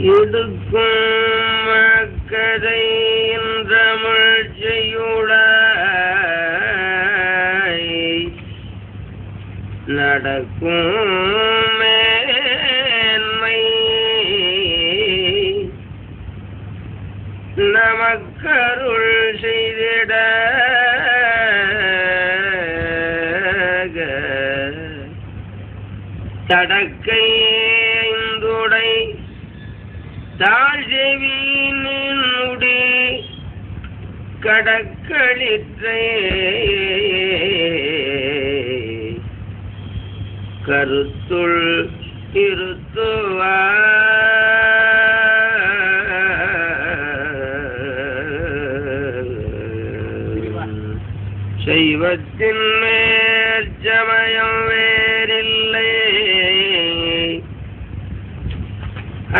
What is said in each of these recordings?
இடுக்கும் மக்கதை தமிழ் செய்யுளாய் நடக்கும் மேன்மை நமக்கருள் செய்திட தடக்கை ஐந்துடை தாழ்செவியினுடி கடக்களிற்றே கருத்துள் செய்வத்தின் மேற்சமயம் வேறில்லை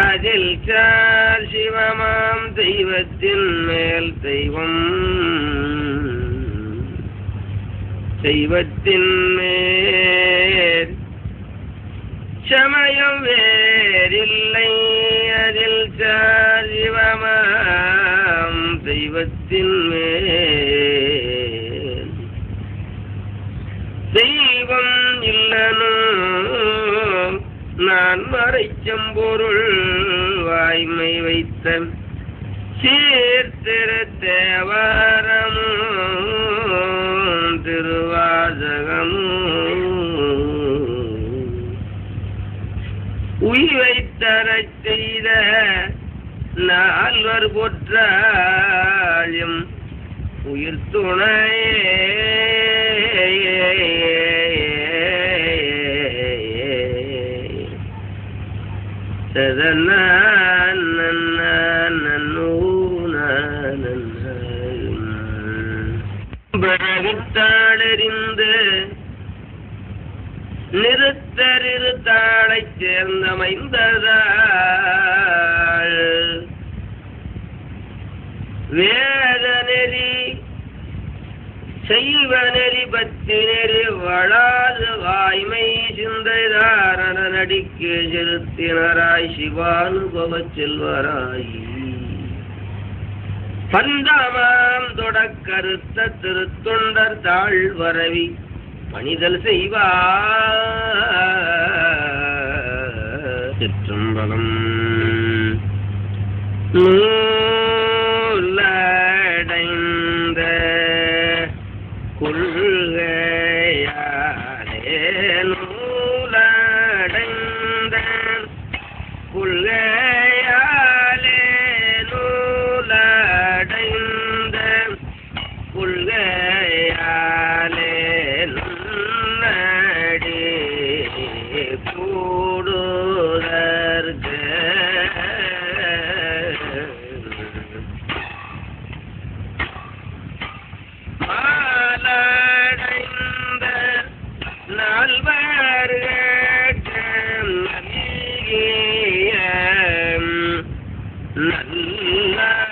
அதில் சார் சிவமாம் தெய்வத்தின் மேல் தெய்வம் தெய்வத்தின் மேல் சமயம் வேறில்லை அதில் சார் சிவமாம் தெய்வத்தின் மேல் தெய்வம் இல்லனும் நான் மறைச்சம்பொருள் வாய்மை வைத்த சீர்திருத்தேவாரமும் திருவாசகமும் உய்வைத்தரச் செய்த நால்வர் பொற்றாயும் உயிர் துணையே பிறவித்தாளறிந்து நிறுத்தறித்தாளைச் சேர்ந்தமைந்ததாள் வேத நெறி செய்வ நெறி பத்தி நெறி வளாது வாய்மை சிந்தைதாரண நடிக்கு செலுத்தினராய் சிவானுபவ செல்வராய் பந்தமாம் தொடக்கருத்த திருத்தொண்டர் தாழ்வரவி பணிதல் செய்வார் சிற்றம்பலம் நூலடைந்த கொள்கையாலே நூலடைந்த கொள்கையாலே நூலடைந்த கொள்கையாலே நன்னடி கூடுதற்கு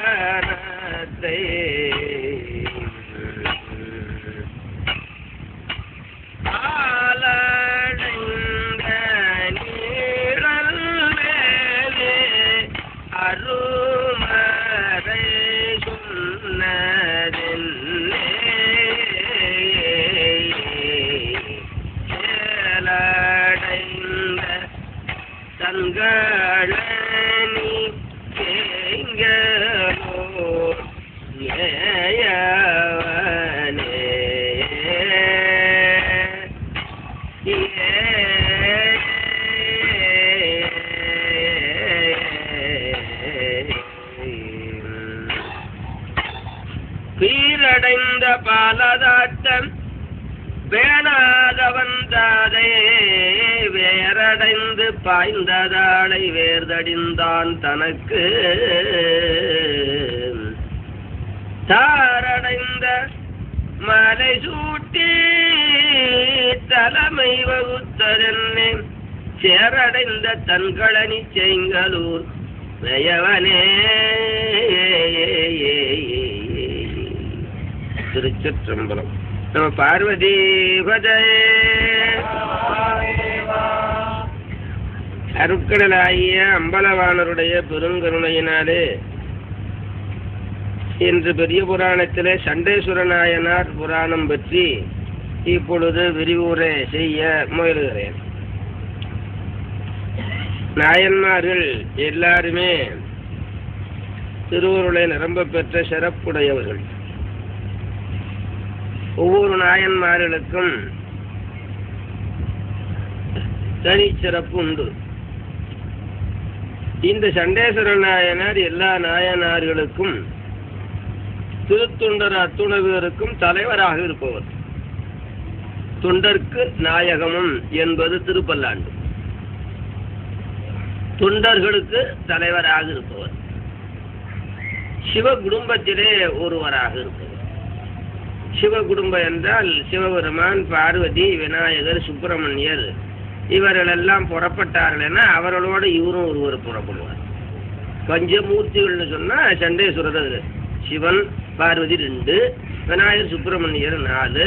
நல்லறத்தை ஆலடைந்த நீழல் மேலே அருமறை சொன்னதென்னே செயலடைந்த தங்களி கேங்கலோர் ஏயவனே பீரடைந்த பாலதாட்டம் வேணாதவன் தாதே வேரடைந்து பாய்ந்ததாளை வேர்தடிந்தான் தனக்கு தாரடைந்த மலை சூட்டி தலைமை வகுத்ததென்னே சேரடைந்த தன்களனி செங்கலூர் மேயவனே. திருச்சிற்றம்பலம். நம பார்வதி பஜயே. அருட்கடலாகிய அம்பலவாணருடைய பெருங்கருணையினாலே இன்று பெரிய புராணத்திலே சண்டேஸ்வர நாயனார் புராணம் பற்றி இப்பொழுது விரிவுரை செய்ய முயலுகிறேன். நாயன்மார்கள் எல்லாருமே திருவருளை நிரம்ப பெற்ற சிறப்புடையவர்கள். ஒவ்வொரு நாயன்மார்களுக்கும் தனிச்சிறப்பு உண்டு. இந்த சண்டேஸ்வர நாயனார் எல்லா நாயனார்களுக்கும் திருத்தொண்டர் அத்துணை பேருக்கும் தலைவராக இருப்பவர். தொண்டர்க்கு நாயகமும் என்பது திருப்பல்லாண்டு. தொண்டர்களுக்கு தலைவராக இருப்பவர். சிவ குடும்பத்திலே ஒருவராக இருப்பவர். சிவ குடும்பம் என்றால் சிவபெருமான், பார்வதி, விநாயகர், சுப்பிரமணியர் இவர்களெல்லாம் புறப்பட்டார்கள் என அவர்களோடு இவரும் ஒருவர் புறப்படுவார். பஞ்சமூர்த்திகள்னு சொன்னா சண்டேஸ்வரர், சிவன் பார்வதி 2, விநாயகர் சுப்பிரமணியர் 4,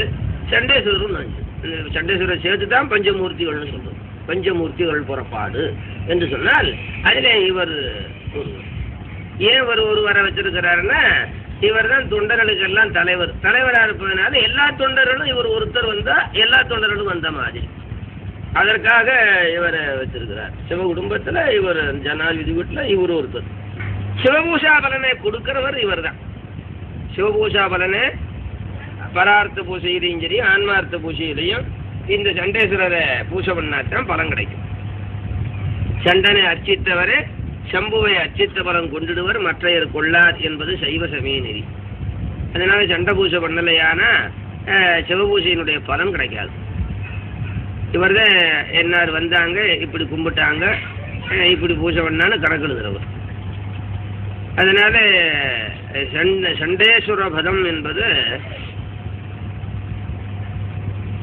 சண்டேஸ்வரரும் 5. சண்டேஸ்வரர் சேர்த்து தான் பஞ்சமூர்த்திகள்னு சொல்றோம். பஞ்சமூர்த்திகள் புறப்பாடு என்று சொன்னால் அதிலே இவர் ஒருவர். ஏன் ஒருவரை வச்சிருக்கிறாருன்னா இவர் தான் தொண்டர்களுக்கெல்லாம் தலைவர். தலைவராக இருப்பதனால எல்லா தொண்டர்களும் இவர் ஒருத்தர் வந்தா எல்லா தொண்டர்களும் வந்த மாதிரி, அதற்காக இவரை வச்சிருக்கிறார். சிவ குடும்பத்துல இவர் ஜனாதிபதி வீட்டுல இவர் ஒருத்தர். சிவபூஷா பலனை கொடுக்கிறவர் இவர் தான். சிவபூஷா பலனை பரார்த்த பூசையிலையும் சரி ஆன்மார்த்த பூசையிலையும் இந்த சண்டேஸ்வரரை பூசை பண்ணாத்தான் பலன் கிடைக்கும். சண்டனை அர்ச்சித்தவரே சம்புவை அர்ச்சித்த பலன் கொண்டுடுவர், மற்றையர் கொள்ளார் என்பது சைவ சமய நெறி. அதனால சண்டை பூசை பண்ணலையானா சிவபூசையினுடைய பலன் கிடைக்காது. இவர் தான் என்னார் வந்தாங்க, இப்படி கும்பிட்டாங்க, இப்படி பூஜை பண்ணான்னு கணக்கு எழுதுறவர். அதனால சண்டேஸ்வர பதம் என்பது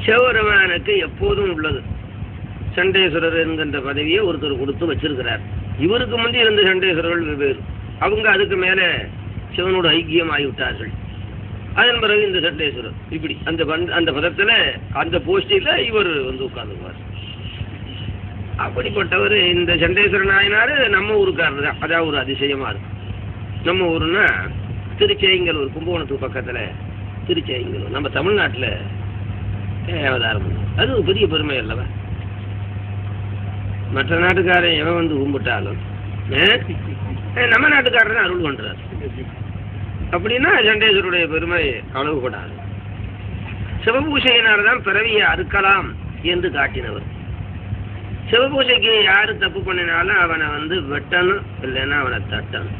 சிவபெருமானுக்கு எப்போதும் உள்ளது. சண்டேஸ்வரர் என்கின்ற பதவியை ஒருத்தர் கொடுத்து வச்சிருக்கிறார். இவருக்கு முந்தி இருந்த சண்டேஸ்வரர்கள் வெவ்வேறு. அவங்க அதுக்கு மேல சிவனோட ஐக்கியம் ஆகிவிட்டார்கள். அதன் பிறகு இந்த சண்டேஸ்வரர் இப்படி அந்த பதத்துல அந்த போஸ்டில இவர் வந்து உட்கார்ந்துக்குவார். அப்படிப்பட்டவர் இந்த சண்டேஸ்வர நாயனார் நம்ம ஊருக்காரர் தான். அதான் ஒரு அதிசயமா இருக்கு. நம்ம ஊருன்னா திருச்செங்கலூர், கும்பகோணத்துக்கு பக்கத்துல திருச்செங்கலூர். நம்ம தமிழ்நாட்டுல அவதாரம் அது ஒரு பெரிய பெருமை அல்லவா. மற்ற நாட்டுக்காரன் எவன் வந்து கும்பிட்டாலும் நம்ம நாட்டுக்காரர் தான் அருள் பண்றாரு. அப்படின்னா சண்டேஸ்வருடைய பெருமை அளவுபடாது. சிவபூசையினால்தான் பிறவியை அறுக்கலாம் என்று காட்டினவர். சிவபூசைக்கு யாரு தப்பு பண்ணினாலும் அவனை வந்து வெட்டணும், இல்லைன்னா அவனை தட்டணும்.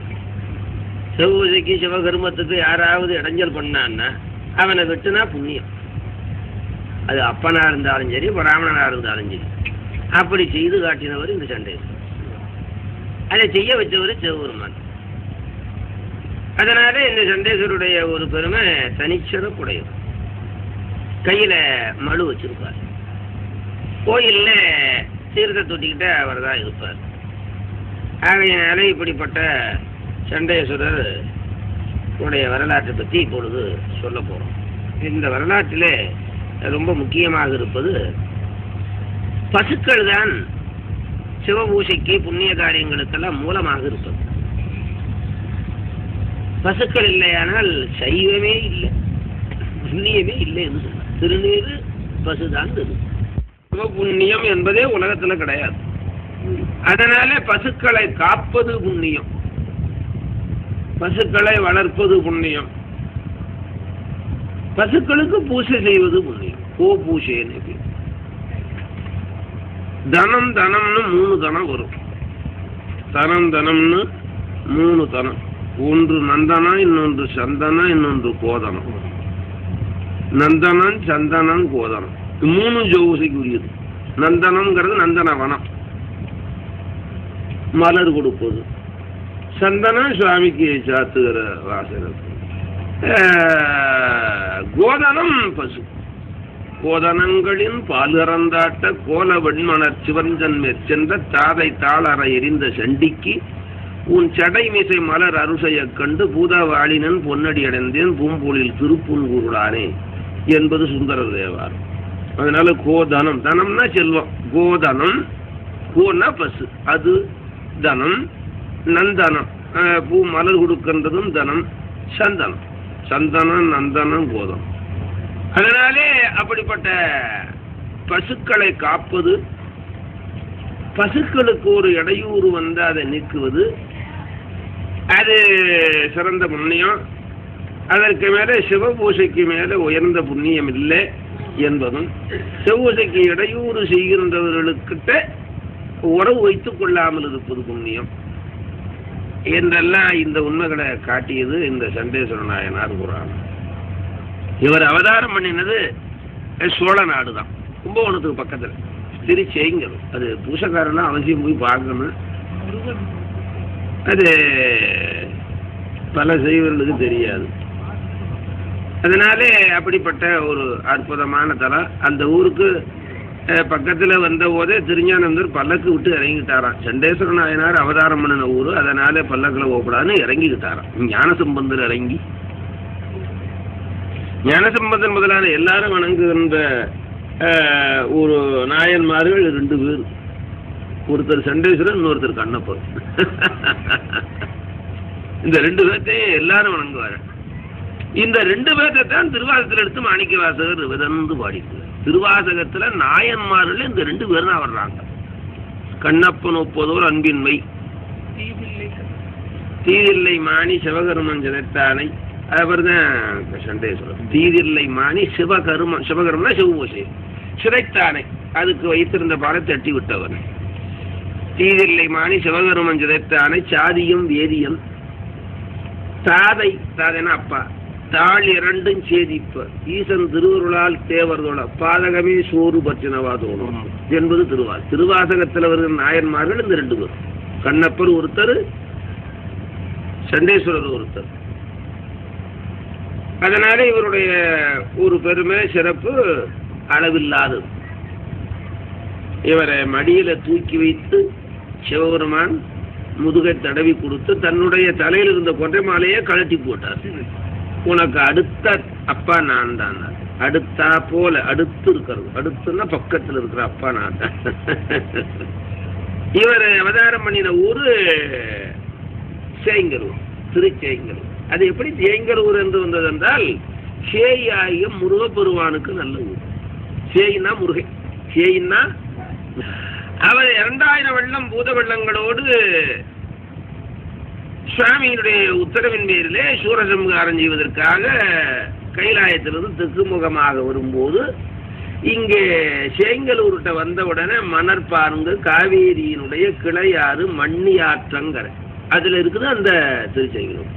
சிவபூசைக்கு சிவகர்மத்துக்கு யாராவது இடைஞ்சல் பண்ணான்னா அவனை வெட்டுனா புண்ணியம். அது அப்பனா இருந்தாலும் சரி, பிராமணனா இருந்தாலும் சரி. அப்படி செய்து காட்டினவர் இந்த சண்டேஸ்வரர். அதை செய்ய வச்சவர் சிவபெருமான். அதனால இந்த சண்டேஸ்வருடைய ஒரு பெருமை தனிச்சிறப்புடையது. கையில மழு வச்சிருப்பார். கோயில்ல தீர்த்த தொட்டிக்கிட்ட அவர் தான் இருப்பார். ஆகையினால இப்படிப்பட்ட சண்டேஸ்வரர் உடைய வரலாற்றை பற்றி இப்பொழுது சொல்ல போறோம். இந்த வரலாற்றிலே ரொம்ப முக்கியமாக இருப்பது பசுக்கள் தான் சிவபூசைக்கு புண்ணிய காரியங்களுக்கெல்லாம் மூலமாக இருப்பது. பசுக்கள் இல்லையானால் சைவமே இல்லை, புண்ணியமே இல்லை என்று சொன்னார். திருநீரு பசுதான் சிவ புண்ணியம் என்பதே உலகத்துல கிடையாது. அதனால பசுக்களை காப்பது புண்ணியம், பசுக்களை வளர்ப்பது புண்ணியம், பசுக்களுக்கு பூசை செய்வது புண்ணியம். பூசைன்னு தனம் தனம்னு 3 தனம் வரும். தனம்னு 3 தனம். ஒன்று நந்தனம், இன்னொன்று சந்தனம், இன்னொன்று கோதனம். நந்தனம், சந்தனம், கோதனம் 3 ஜோசிக்கு உரியது. நந்தனம்ங்கிறது நந்தனவனம், மலர் கொடுப்பது. சந்தனம் சுவாமிக்கு சாத்துகிற வாசனை. கோதனம் பசு. கோதனங்களின் பாலுறந்தாட்ட கோல வெண்மணர் சிவந்தன் மேற்சென்ற தாதை தாளற எரிந்த சண்டிக்கு உன் சடை மிசை மலர் அருசைய கண்டு பூதவாளினன் பொன்னடி அடைந்தேன் பூம்பொழில் திருப்புன்கூருளானே என்பது சுந்தர தேவார். அதனால கோதனம், தனம்னா செல்வம். கோதனம் பூன்னா பசு, அது தனம். நந்தனம் பூ மலர் கொடுக்கின்றதும் தனம். சந்தனம், சந்தனம், நந்தனம், கோதம். அதனாலே அப்படிப்பட்ட பசுக்களை காப்பது, பசுக்களுக்கு ஒரு இடையூறு வந்து அதை நீக்குவது, அது சிறந்த புண்ணியம். அதற்கு மேலே சிவபூசைக்கு மேலே உயர்ந்த புண்ணியம் இல்லை என்பதும், சிவபூசைக்கு இடையூறு செய்கின்றவர்களுக்கிட்ட உறவு வைத்துக் கொள்ளாமல் இருப்பது புண்ணியம் என்றெல்லாம் இந்த உண்மைகளை காட்டியது இந்த சண்டேஸ்வர நாயனார் புராணம். இவர் அவதாரம் பண்ணினது சோழ நாடு தான், கும்பகோணத்துக்கு பக்கத்தில் திருச்செங்கல். அது பூசக்காரெல்லாம் அவசியம் போய் பார்க்கணும். அது பல செய்வர்களுக்கு தெரியாது. அதனாலே அப்படிப்பட்ட ஒரு அற்புதமான தலம். அந்த ஊருக்கு பக்கத்தில் வந்த போதே திருஞானந்தர் பல்லக்கு விட்டு இறங்கிட்டாராம். சண்டேஸ்வர நாயனார் அவதாரம் பண்ணின ஊர், அதனால பல்லக்கில் போகக்கூடாதுன்னு இறங்கிக்கிட்டாராம். ஞானசம்பந்தர் இறங்கி, ஞானசம்பந்தன் முதலான எல்லாரும் வணங்குகின்ற ஒரு நாயன்மார்கள் 2 பேர். ஒருத்தர் சண்டேஸ்வரன், இன்னொருத்தர் கண்ணப்பர். இந்த 2 பேர்த்தையும் எல்லாரும் வணங்குவார். இந்த 2 பேர்த்தை தான் திருவாசகத்தில் எடுத்து மாணிக்க வாசகர் விதந்து பாடிக்கிறார். திருவாசகத்தில் நாயன்மார்கள் இந்த 2 பேரும் தான் வர்றாங்க. கண்ணப்பன் ஒப்பதோர் அன்பின்மை, தீதில்லை மாணி சிவகருமன் சிதைத்தானை, அவர் தான் சண்டேஸ்வரர். தீதில்லை மாணி சிவகருமன், சிவகருமனா சிவபூசை, சிதைத்தானை அதுக்கு வைத்திருந்த பாலை தட்டி விட்டவர். தீதில்லை மாணி சிவகருமன் சிதைத்தானை, சாதியும் வேதியம், தாதை, தாதைனா அப்பா, தாள் 2 சேதிப்ப, ஈசன் திருவருளால் தேவர்களோட பாதகமே சோறு பற்றினவாதோனும் என்பது திருவாசகத்தில் வருகிற நாயன்மார்கள் இந்த 2 பேர். கண்ணப்பர் ஒருத்தர், சண்டேஸ்வரர் ஒருத்தர். அதனால இவருடைய ஒரு பெருமை சிறப்பு அளவில்லாதது. இவரை மடியில தூக்கி வைத்து சிவபெருமான் முதுகை தடவி கொடுத்து தன்னுடைய தலையில் இருந்த கொட்டை மாலையே கழட்டி போட்டார். உனக்கு அடுத்த அப்பா நான் தான், அடுத்தா போல, அடுத்து இருக்கிறது, அடுத்துன்னா பக்கத்தில் இருக்கிற அப்பா நான் தான். இவர் அவதாரம் பண்ணின ஊரு சேங்கலூர், திருச்சேங்கலூர். அது எப்படி சேங்கலூர் என்று வந்தது என்றால், சேயாகிய முருகப்பெருமானுக்கு நல்ல ஊர். சேயின்னா முருகன், சேயின்னா அவர் 2000 வெள்ளம் பூத வெள்ளங்களோடு சுவாமியினுடைய உத்தரவின் பேரிலே சூரசம்ஹாரம் செய்வதற்காக கைலாயத்திலிருந்து தெற்குமுகமாக வரும்போது இங்கே சேங்கலூர்கிட்ட வந்தவுடனே மணற்பாருங்க காவேரியினுடைய கிளையாறு மண்ணியாற்றங்கரை அதுல இருக்குது அந்த திருச்செங்கலூர்.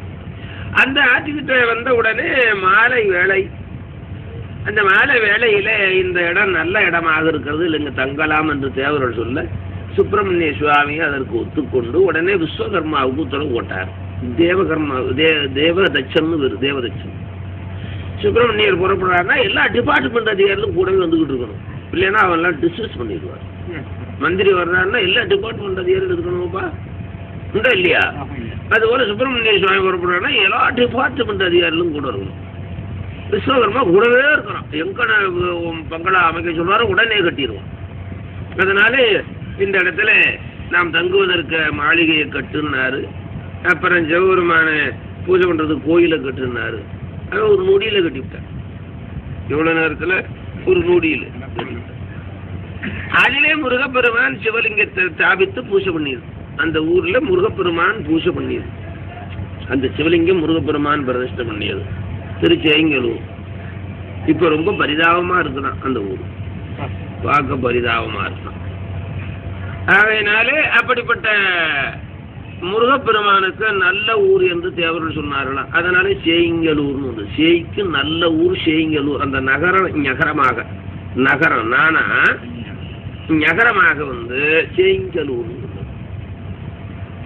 அந்த ஆற்றுக்கிட்ட வந்த உடனே மாலை வேளை, அந்த மாலை வேளையில இந்த இடம் நல்ல இடமாக இருக்கிறது, இல்லைங்க தங்கலாம் என்று தேவர்கள் சொல்ல சுப்பிரமணிய சுவாமி அதற்கு ஒத்துக்கொண்டு உடனே விஸ்வகர்மாவுக்கு உத்தரவு போட்டார். தேவகர்மா தேவதட்சன் பேரு, தேவதட்சன். சுப்பிரமணியர் புறப்படுறாருன்னா எல்லா டிபார்ட்மெண்ட் அதிகாரிகளும் கூடவே வந்துகிட்டு இருக்கணும், இல்லைன்னா அவெல்லாம் டிஸ்மிஸ் பண்ணிடுவார். மந்திரி வர்றாருன்னா எல்லா டிபார்ட்மெண்ட் அதிகாரிகள் இருக்கணும்ப்பா, உண்டா இல்லையா? அதுபோல சுப்பிரமணிய சுவாமி புறப்படுறாருன்னா எல்லா டிபார்ட்மெண்ட் அதிகாரிகளும் கூட இருக்கணும். விஸ்வகர்மா கூடவே இருக்கிறோம். எங்க பங்களா அமைக்க சொல்றாரோ உடனே கட்டிடுவோம். அதனால இந்த இடத்துல நாம் தங்குவதற்கு மாளிகையை கட்டுனாரு. அப்புறம் சிவபெருமான பூஜை பண்றதுக்கு கோயிலை கட்டுனாரு. அதை ஒரு நொடியில கட்டிவிட்டார். எவ்வளவு நேரத்துல? ஒரு நொடியில. அதிலே முருகப்பெருமான் சிவலிங்கத்தை ஸ்தாபித்து பூஜை பண்ணியது. அந்த ஊர்ல முருகப்பெருமான் பூஜை பண்ணியது. அந்த சிவலிங்கம் முருகப்பெருமான் பிரதிஷ்டை பண்ணியது திருச்செங்கலூர். இப்ப ரொம்ப பரிதாபமா இருக்குதான் அந்த ஊர், பார்க்க பரிதாபமா இருக்கான். ஆகையினாலே அப்படிப்பட்ட முருகப்பெருமானுக்கு நல்ல ஊர் என்று தேவர்கள் சொன்னார்களாம். அதனால சேங்கலூர்னு ஒன்று, சேய்க்கு நல்ல ஊர் சேங்கலூர். அந்த நகரம் நகரமாக, நகரம் நானா நகரமாக வந்து சேங்கலூர்.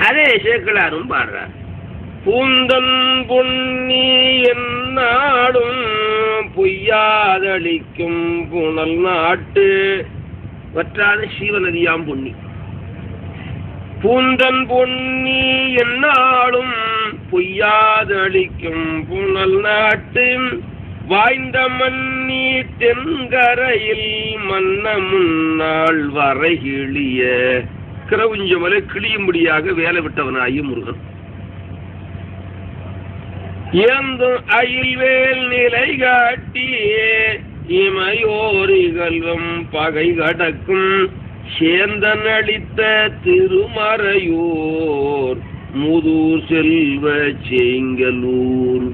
அதே சேக்கலாரும் பாடுறார். பூந்தன் பொன்னி என்னாடும் பொய்யாதளிக்கும் புனல் நாட்டு வற்றாத சீவநதியாம் பொன்னி. பூந்தன் பொன்னி என்னாலும் பொய்யாதளிக்கும் புனல் நாட்டு வாய்ந்த மன்னி தென்கரையில் மன்ன முன்னாள் வரைகிழிய கிரவுஞ்சமலை கிளியும்படியாக வேலை விட்டவனாகி முருகன். ஏந்தும் அயில்வேல் நிலை காட்டியே இமையோரிகல்வம் பகை கடக்கும் சேந்தன் அளித்த திருமறையோர் முதூர் செல்வ செங்கலூர்.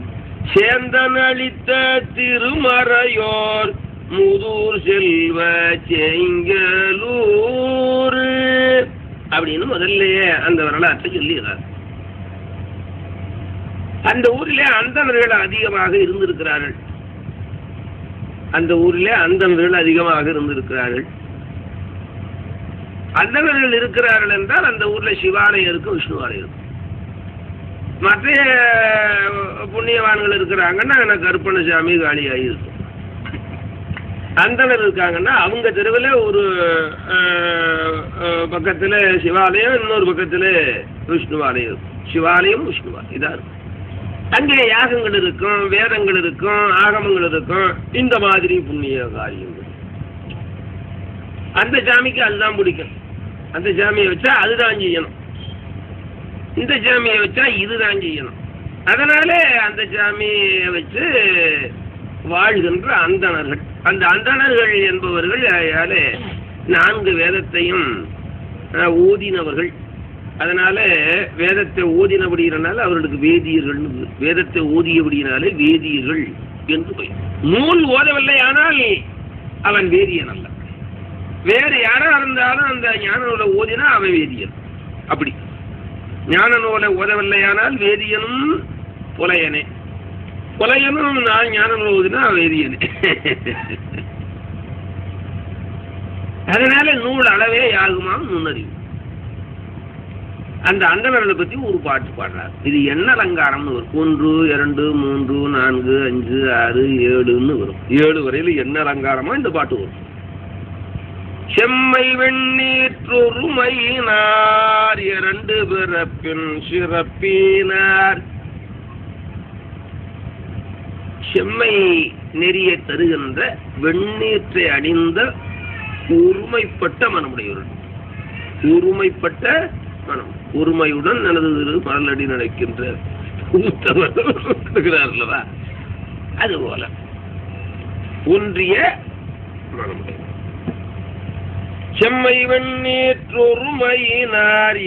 சேந்தன் அளித்த திருமறையோர் முதூர் செல்வ செங்கலூர் அப்படின்னு முதல்லயே அந்த வரலாற்றை சொல்லிடுறார். அந்த ஊரிலே அந்தணர்கள் அதிகமாக இருந்திருக்கிறார்கள். அந்த ஊரிலே அந்தணர்கள் அதிகமாக இருந்திருக்கிறார்கள். அந்தணர்கள் இருக்கிறார்கள் என்றால் அந்த ஊர்ல சிவாலயம் இருக்கும், விஷ்ணுவாலயம் இருக்கும். மற்ற புண்ணியவான்கள் இருக்கிறாங்கன்னா எனக்கு கருப்பணசாமி காளியாகி இருக்கும். அந்தணர் இருக்காங்கன்னா அவங்க தெருவில் ஒரு பக்கத்தில் சிவாலயம், இன்னொரு பக்கத்தில் விஷ்ணுவாலயம் இருக்கும். சிவாலயம் விஷ்ணுவாலயம் இதாக இருக்கும். அங்கே யாகங்கள் இருக்கும், வேதங்கள் இருக்கும், ஆகமங்கள் இருக்கும். இந்த மாதிரி புண்ணிய காரியங்கள் அந்த சாமிக்கு அதுதான் பிடிக்கும். அந்த சாமியை வச்சா அதுதான் செய்யணும், இந்த சாமியை வச்சா இதுதான் செய்யணும். அதனால அந்த சாமியை வச்சு வாழ்கின்ற அந்தணர்கள். அந்த அந்தணர்கள் என்பவர்கள் 4 வேதத்தையும் ஓதினவர்கள். அதனால வேதத்தை ஓதினபடினால அவர்களுக்கு வேதியர்கள், வேதத்தை ஓதியபடினாலே வேதியர்கள் என்று போய். நூல் ஓதவில்லை ஆனால் அவன் வேதியன் அல்ல. வேறு யாரா இருந்தாலும் அந்த ஞான நூலை ஓதினா அவன் வேதியன். அப்படி ஞான நூலை ஓதவில்லையானால் வேதியனும் புலையனே, புலையனும் நான் ஞான நூல் ஓதினா வேதியனே. அதனால நூல் அளவே யாகுமாம் நுண்ணறிவு. அந்த அந்தணர்களை பத்தி ஒரு பாட்டு பாடுறார். இது என்ன அலங்காரம்னு வரும். 1, 2, 3, 4, 5, 6, 7ன்னு வரும். 7 வரையில என்ன அலங்காரமோ இந்த பாட்டு வரும். செம்மை வெண்ணீற்றொருமையினார் 2 பிறப்பின் சிறப்பினார். செம்மை நெறிய தருகின்ற வெண்ணீற்றை அணிந்த ஒருமைப்பட்ட மனமுடையவர்கள். ஒருமைப்பட்ட மனம், ஒருமையுடன் எனது மரலடி நடக்கின்ற இருக்கிறார்களவா, அதுபோல ஒன்றிய மனமுடைய செம்மை வெண்ணீற்றொருமையினார்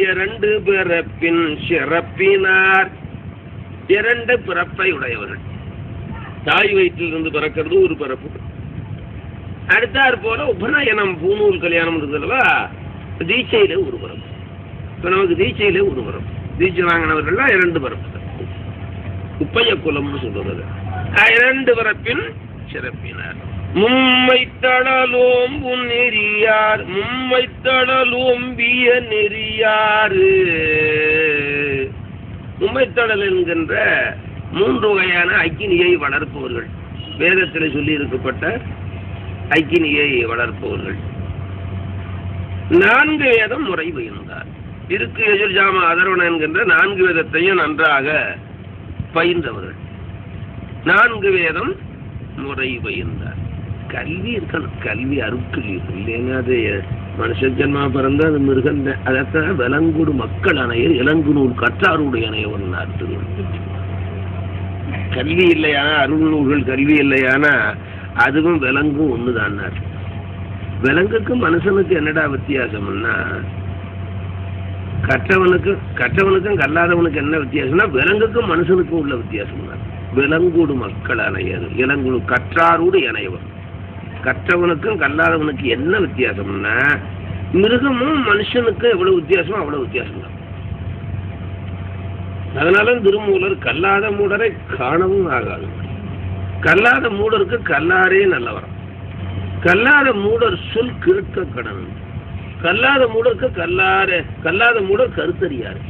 2 பிறப்பின் சிறப்பினார். 2 பிறப்பை உடையவர்கள். தாய் வயிற்றிலிருந்து பிறக்கிறது ஒரு பிறப்பு. அடுத்தாற் போல உபநயனம், பூநூல் கல்யாணம் இருக்குதுல்லவா, தீட்சையில ஒரு பிறப்பு. இப்ப நமக்கு தீட்சையில ஒரு பிறப்பு. தீட்சை வாங்கினவர்கள்லாம் 2 பிறப்பு. உப்பைய குலம்னு சொல்றது. 2 பிறப்பின் சிறப்பினார். மும்மை தடலோம்பு நெறியார், மும்மை தடலோம்பிய நெறியாறு. மும்மைத்தடல் என்கின்ற 3 வகையான அக்கினியை வளர்ப்பவர்கள். வேதத்தில் சொல்லி இருக்கப்பட்ட அக்கினியை வளர்ப்பவர்கள். 4 வேதம் முறை பயின்றார். இருக்கு எஜுர்ஜாம அதர்வண என்கின்ற 4 வேதத்தையும் நன்றாக பயின்றவர்கள். 4 வேதம் முறை பயின்றார். கல்வி இருக்கணும், கல்வி அருட்கல்வி இல்லைன்னா அது மனுஷ ஜன்மா பிறந்த அது மிருகன். அதைத்தான் விலங்குடு மக்கள் அணையர் இலங்கு நூல் கற்றாருடைய அணையவன் நாட்டு. கல்வி இல்லையானா, அருள் நூல்கள் கல்வி இல்லையானா அதுவும் விலங்கும் ஒண்ணுதான். விலங்குக்கும் மனுஷனுக்கு என்னடா வித்தியாசம்னா, கற்றவனுக்கும் கல்லாதவனுக்கு என்ன வித்தியாசம்னா விலங்குக்கும் மனுஷனுக்கும் உள்ள வித்தியாசம் தான். விலங்குடு மக்கள் அணையர் இலங்குடு கற்றாரோடு இணையவன். கற்றவனுக்கும் கல்லாதவனுக்கு என்ன வித்தியாசம்னா, மிருகமும் மனுஷனுக்கும் எவ்வளவு வித்தியாசமோ அவ்வளவு வித்தியாசம் தான். அதனால திருமூலர் கல்லாத மூடரை காணவும் ஆகாது. கல்லாத மூடருக்கு கல்லாரே நல்லவரம். கல்லாத மூடர் சொல் கேட்க கடன். கல்லாத மூடருக்கு கல்லாத மூடர் கருத்தறியார்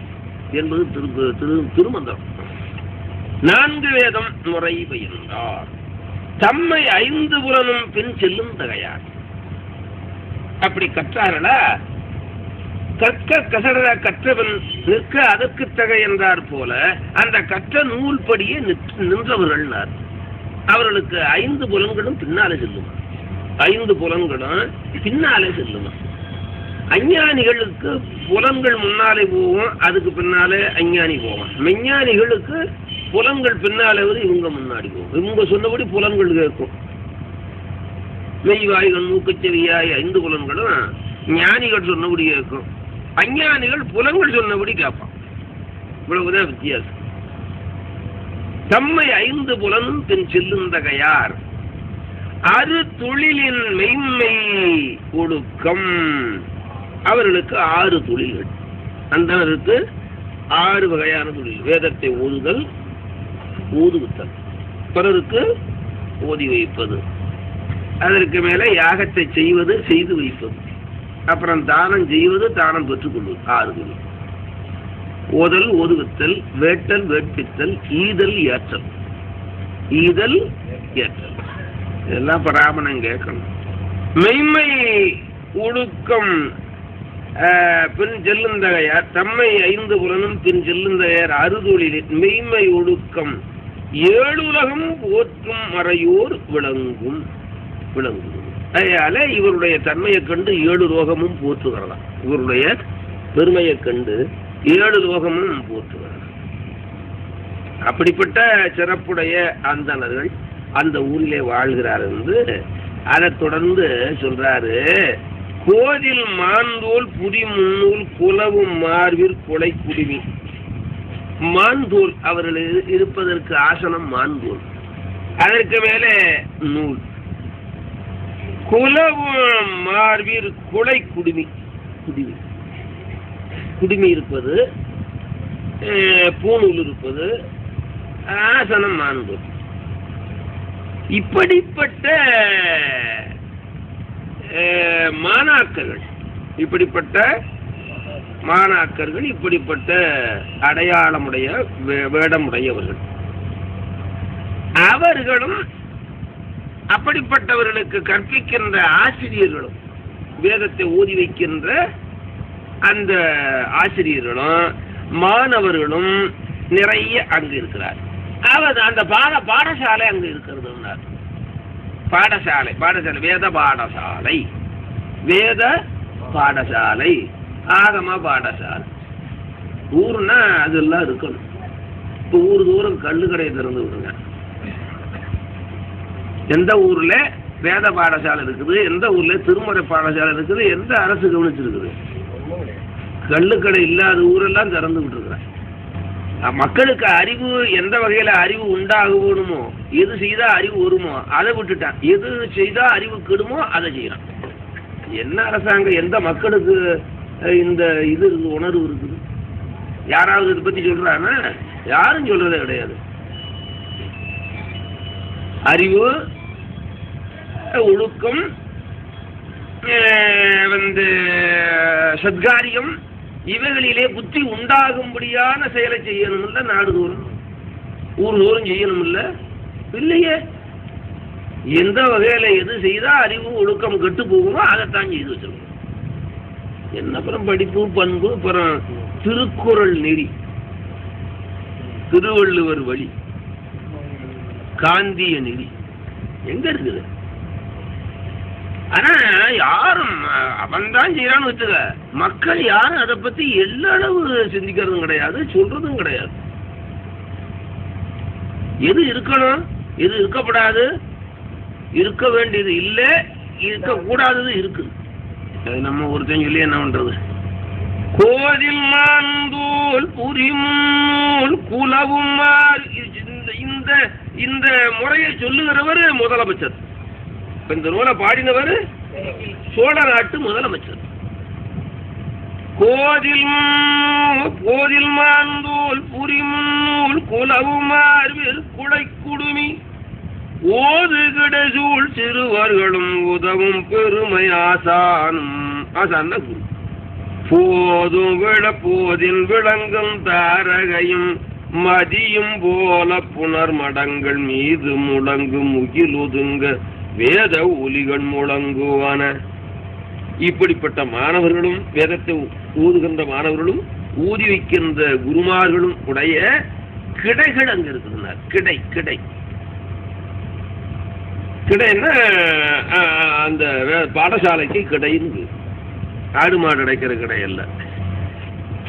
என்பது திருமந்திரம். 4 வேதம் முறை பயின்றார். தம்மை 5 புலனும் பின் செல்லும் தகையார். அப்படி கற்றார்களா? கற்க கசடர கற்றவன் நிற்க அதற்கு தகை என்றார் போல அந்த கற்ற நூல்படியே நின்றவர்கள். அவர்களுக்கு 5 புலன்களும் பின்னாலே செல்லுமா. 5 புலன்களும் பின்னாலே செல்லுமா. அஞ்ஞானிகளுக்கு புலன்கள் முன்னாலே போவோம், அதுக்கு பின்னாலே அஞ்ஞானி போவோம். மெஞ்ஞானிகளுக்கு புலன்கள் பின்னாலே வந்து இவங்க முன்னாடி போகும். இவங்க சொன்னபடி புலன்கள் கேட்கும். மெய்வாய்கள் மூக்கச்செவியாய் 5 புலன்களும் ஞானிகள் சொன்னபடி கேட்கும். அஞ்ஞானிகள் புலன்கள் சொன்னபடி கேட்பான். இவ்வளவுதான் வித்தியாசம். தம்மை 5 புலனும் பின் செல்லுந்தகையார் அது தொழிலின் மெய்மை ஒடுக்கம். அவர்களுக்கு 6 தொழில்கள். அந்தனருக்கு 6 வகையான தொழில். வேதத்தை ஓதுதல், ஓதுவித்தல், பிறருக்கு ஓதி வைப்பது, அதற்கு மேலே யாகத்தை செய்வது, செய்து வைப்பது, அப்புறம் தானம் செய்வது, தானம் பெற்றுக்கொள்வது. 6 தொழில். ஓதல், ஓதுவித்தல், வேட்டல், வேட்பித்தல், ஈதல், ஏற்றல். ஈதல், ஏற்றல் இதெல்லாம் பிராமணன் கேட்கணும். மெய்மை ஒடுக்கம் பின் செல்லுந்தகையார் தம்மை 5 புலனும் பின் செல்லுந்தகையார் அறுதொழிலில் மெய்மை ஒடுக்கம் 7 உலகம் போற்றும் மறையோர் விளங்கும். அதனால இவருடைய தன்மையை கண்டு 7 லோகமும் போற்றுகிறதா. இவருடைய பெருமையை கண்டு 7 லோகமும் போற்றுகிறதா. அப்படிப்பட்ட சிறப்புடைய அந்தணர்கள் அந்த ஊரிலே வாழ்கிறார் என்று அதை தொடர்ந்து சொல்றாரு. கோதில் மாந்தோல் புதி முன்னூல் குலவும் மார்பிற் கொலை குடிமி. மாந்தோல் அவர்கள் இருப்பதற்கு ஆசனம் மாந்தோல், அதற்கு மேலே நூல். குலவும் மார்பிற் கொலை குடிமி. குடிமி குடிமி இருப்பது, பூநூல் இருப்பது, ஆசனம் மாந்தோல். இப்படிப்பட்ட மாணாக்கர்கள், இப்படிப்பட்ட மாணாக்கர்கள், இப்படிப்பட்ட அடையாளமுடைய வேடமுடையவர்கள் அவர்களும் அப்படிப்பட்டவர்களுக்கு கற்பிக்கின்ற ஆசிரியர்களும், வேதத்தை ஓதி வைக்கின்ற அந்த ஆசிரியர்களும் மாணவர்களும் நிறைய அங்கு இருக்கிறார். அவர் அந்த பாடசாலை அங்கு இருக்கிறது. பாடசாலை வேத பாடசாலை, வேத பாடசாலை, ஆகம பாடசாலை. ஊர்னா அதெல்லாம் இருக்கணும். இப்போ ஊர் தூரம் கல்லு கடையை திறந்து விடுங்க. எந்த ஊர்ல வேத பாடசாலை இருக்குது, எந்த ஊர்ல திருமுறை பாடசாலை இருக்குது, எந்த அரசு கவனிச்சிருக்குது? கல்லுக்கடை இல்லாத ஊரெல்லாம் திறந்து விட்டுருக்குறேன். மக்களுக்கு அறிவு எந்த வகையில அறிவு உண்டாகணுமோ, எது செய்தா அறிவு வருமோ அதை விட்டுட்டான். எது செய்தா அறிவு கெடுமோ அதை செய்யறான். என்ன அரசாங்கம், எந்த மக்களுக்கு இந்த இது உணர்வு இருக்குது? யாராவது இதை பத்தி சொல்றானா? யாரும் சொல்றதே கிடையாது. அறிவு, ஒழுக்கம், சத்காரியம், இவைகளிலே புத்தி உண்டாகும்படியான செயலை செய்யணும் இல்ல. நாடு தோறும் ஊர் தோறும் செய்யணும் இல்ல. இல்லையே, எந்த வகையில எது செய்தா அறிவு ஒழுக்கம் கெட்டு போகுமோ அதைத்தான் செய்து வச்சிருக்கோம். என்ன அப்புறம் படிப்பு, பண்பு, அப்புறம் திருக்குறள் நெறி, திருவள்ளுவர் வழி, காந்திய நெறி எங்க இருக்குது? ஆனா யாரும் அவன் தான் செய்யறான்னு வச்சுக்க, மக்கள் யாரும் அதை பத்தி எல்லா அளவு சிந்திக்கிறதும் கிடையாது, சொல்றதும் கிடையாது. எது இருக்கணும், எது இருக்கப்படாது, இருக்க வேண்டியது இல்லை, இருக்கக்கூடாதது இருக்குது. நம்ம ஒருத்தன் சொல்லி என்ன பண்றது? கோதில் மாந்தோல் புரிமுல் குலவும் இந்த முறையை சொல்லுகிறவர் முதலமைச்சர். இந்த நூலை பாடினவர் சோழ நாட்டு முதலமைச்சர். கோதில் மாந்தோல் புரிமுல் குலவும் மார்பில் குடை குடுமி ஓது கிடைசூழ் சிறுவர்களும் உதவும் பெருமை ஆசானும். ஆசான் குரு. போதும் போதின் விளங்கும் தாரகையும் மதியும் போல புனர் மடங்கள் மீது முழங்கு முகில் ஒதுங்க வேத ஒலிகள் முழங்குவான. இப்படிப்பட்ட மாணவர்களும், வேதத்தை ஊதுகின்ற மாணவர்களும், ஊதி வைக்கின்ற குருமார்களும் உடைய கிடைகள் அங்க இருக்கிறார். கிடை கிடை கிடைன்னா அந்த பாடசாலைக்கு கிடைன்னு. ஆடு மாடு அடைக்கிற கிடையல்ல.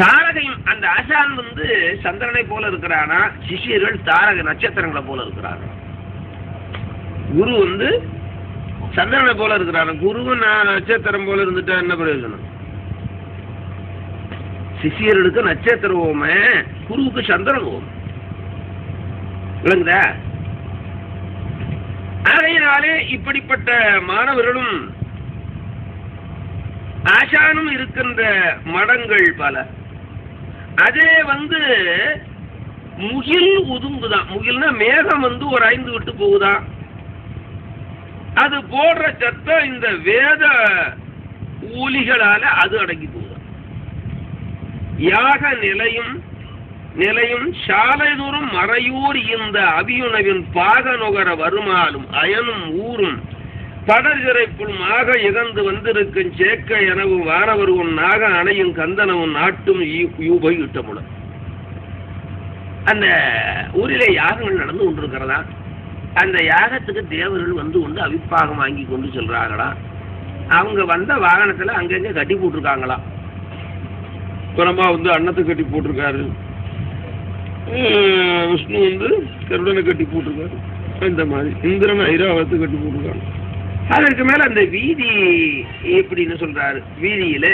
தாரகையும் அந்த ஆசான் வந்து சந்திரனை போல இருக்கிறானா, சிஷியர்கள் தாரக நட்சத்திரங்களை போல இருக்கிறாங்க. குரு வந்து சந்திரனை போல இருக்கிறாங்க. குருவும் நட்சத்திரம் போல இருந்துட்டா என்ன பிரயோஜனம்? சிஷியர்களுக்கு நட்சத்திர ஓம, குருவுக்கு சந்திரன் ஓம. விளங்குதா? ஆகையினாலே இப்படிப்பட்ட மாணவர்களும் ஆசானும் இருக்கின்ற மடங்கள் பல. அதே வந்து முகில் ஒதுங்குதான். முகில்னா மேகம் வந்து ஒரு 5 விட்டு போகுதான். அது போடுற சத்தம் இந்த வேத ஊலிகளால அது அடங்கி போகுதான். யாக நிலையும் சாலை தூரம் மறையூர் இந்த அபியுணவின் பாக நுகர வருமாலும் அயனும் ஊரும் படர்சிறைப்புள் மாக இகந்து வந்திருக்கும் சேக்க எனவும் வானவருவன் நாக அணையும் கந்தனவும் நாட்டும் யூபை இட்டமுட. அந்த ஊரிலே யாகங்கள் நடந்து கொண்டிருக்கிறதா. அந்த யாகத்துக்கு தேவர்கள் வந்து கொண்டு அவிப்பாகம் வாங்கி கொண்டு செல்றாங்களா. அவங்க வந்த வாகனத்துல அங்கங்க கட்டி போட்டிருக்காங்களா. பிரம்மா வந்து அன்னத்தை கட்டி போட்டிருக்காரு, விஷ்ணு வந்து கருடனை கட்டி போட்டிருக்காரு, இந்த மாதிரி இந்திரன் ஐராவத்தை கட்டி போட்டிருக்காங்க. அதற்கு மேல அந்த வீதி எப்படின்னு சொல்றாரு, வீதியில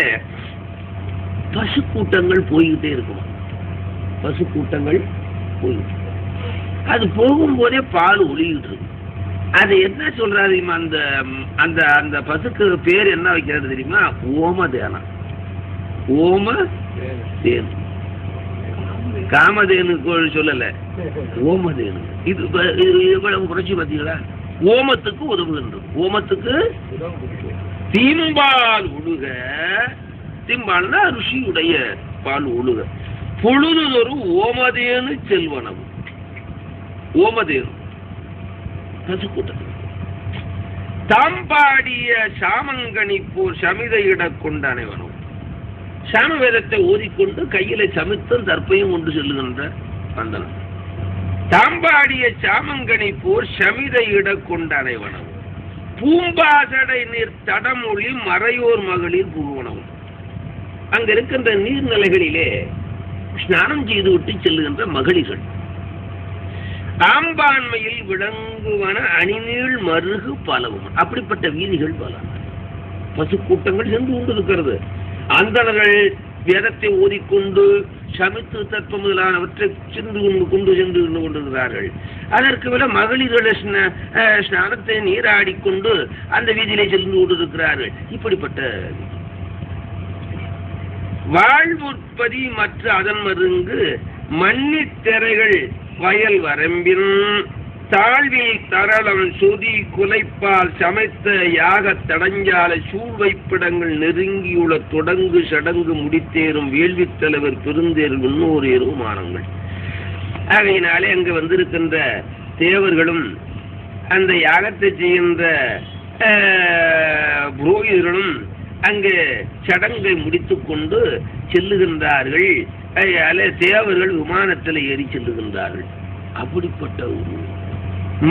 பசு கூட்டங்கள் போய்கிட்டே இருக்கும். பசு கூட்டங்கள் போய்கிட்டு, அது போகும்போதே பால் ஒளிக்கிட்டு இருக்கு. அது என்ன சொல்றாரு அந்த அந்த அந்த பசுக்கு பேர் என்ன வைக்கிறது தெரியுமா? ஓமதேனா. ஓமதேனு. காமதேனு சொல்லல, ஓமதேனு. இது இவ்வளவு குறைச்சி பார்த்தீங்களா? ஓமத்துக்கு உதவுகின்றது. ஓமத்துக்கு தீம்பால் ஒழுக, தீம்பால்னா ருஷியுடைய பால் ஒழுக, பொழுதுதொரு ஓமதேனு செல்வனவு. ஓமதேனு பசுக்கூட்டம் தாம்பாடிய சாமங்கனி போர் சமிதையிட கொண்ட அனைவனும் சாமவேதத்தை ஓதிக்கொண்டு கையில சமித்தும் தற்பையும் கொண்டு செல்லுகின்ற வந்தனம். தாம்பாடிய சாமங்கனி போர் சமிதையிட கொண்ட அனைவனும் பூம்பாசடை நீர் தடமொழி மறையோர் மகளிர் புகுவனவும். அங்க இருக்கின்ற நீர்நிலைகளிலே ஸ்நானம் செய்து விட்டு செல்லுகின்ற மகளிர்கள். ஆம்பான்மையில் விளங்குவன அணிநீள் மருகு பலவும். அப்படிப்பட்ட வீதிகள் பல. பசு கூட்டங்கள் சென்று கொண்டு இருக்கிறது. அந்தணர்கள் வேதத்தை ஓதிக்கொண்டு சமித்து தத்துவம் முதலானவற்றை கொண்டு சென்று கொண்டிருக்கிறார்கள். அதற்கு மேல மகளிர்கள் ஸ்நானத்தை நீராடிக்கொண்டு அந்த வீதியிலே சென்று கொண்டிருக்கிறார்கள். இப்படிப்பட்ட வாழ்வுற்பதி மற்ற அதன் மருங்கு மன்னித்திரைகள் வயல் வரம்பின் தாழ்வில் தரளம் சுதி குலைப்பால் சமைத்த யாக தடஞ்சாலை சூழ்வைப்பிடங்கள் நெருங்கியுள்ள தொடங்கு சடங்கு முடித்தேறும் வேள்வித் தலைவர் பெருந்தேர் முன்னோர் ஏறுமானங்கள். ஆகையினாலே அங்கு வந்திருக்கின்ற தேவர்களும் அந்த யாகத்தை செய்கின்ற புரோகிதர்களும் அங்கு சடங்கை முடித்துக் கொண்டு செல்லுகின்றார்கள். தேவர்கள் விமானத்தில் ஏறி செல்லுகின்றார்கள். அப்படிப்பட்ட ஒரு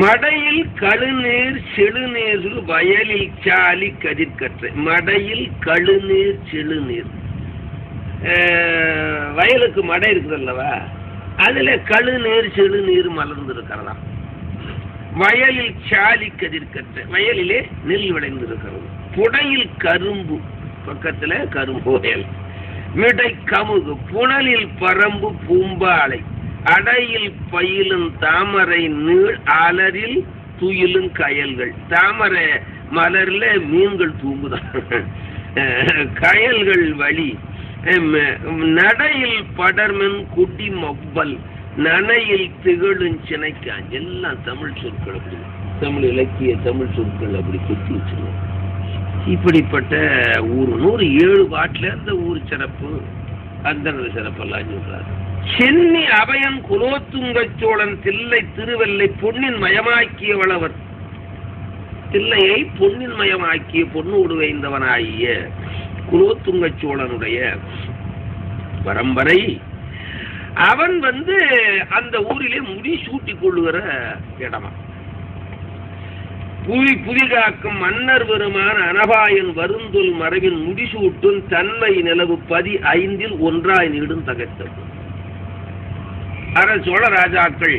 மடையில் கழுநீர் செழுநீர் வயலில் சாலி கதிர்கற்றை. மடையில் கழுநீர் செழுநீர், வயலுக்கு மடை இருக்குது அல்லவா, அதுல கழுநீர் செழுநீர் மலர்ந்து இருக்கிறதா. வயலில் சாலி கதிர்கற்றை, வயலிலே நெல் விளைந்திருக்கிறது. புடையில் கரும்பு, பக்கத்துல கரும்பு வயல். மிடை கமுகு புனலில் பரம்பு பூம்பாலை அடையில் பயிலும் தாமரை நீள் அலரில் துயிலும் கயல்கள். தாமரை மலர்ல மீன்கள் தூங்குதான். கயல்கள் வழி நடையில் படர்மன் குடி மொப்பல் நனையில் திகழும் சினைக்கான். எல்லாம் தமிழ் சொற்கள். அப்படி தமிழ் இலக்கிய தமிழ் சொற்கள் அப்படி கொத்தி வச்சிருவோம். இப்படிப்பட்ட ஊர் 107 பாட்டுல அந்த ஊர் சிறப்பு, அந்த சிறப்பெல்லாம் சொல்றாரு. சென்னி அபயன் குலோத்துங்கச் சோழன் தில்லை திருவெல்லை பொன்னின் மயமாக்கிய வளவர். தில்லையை பொன்னின் மயமாக்கிய பொன்னோடு வைந்தவனாகிய குலோத்துங்கச் சோழனுடைய பரம்பரை. அவன் அந்த ஊரிலே முடி சூட்டிக் கொள்ளுகிற இடமா. புவி காக்கும் மன்னர் பெருமான அனபாயன் வருந்துல் மரபின் முடிசூட்டும் தன்மை நிலவு 15 ஒன்றாய் நீடும் தகத்தது. சோழ ராஜாக்கள்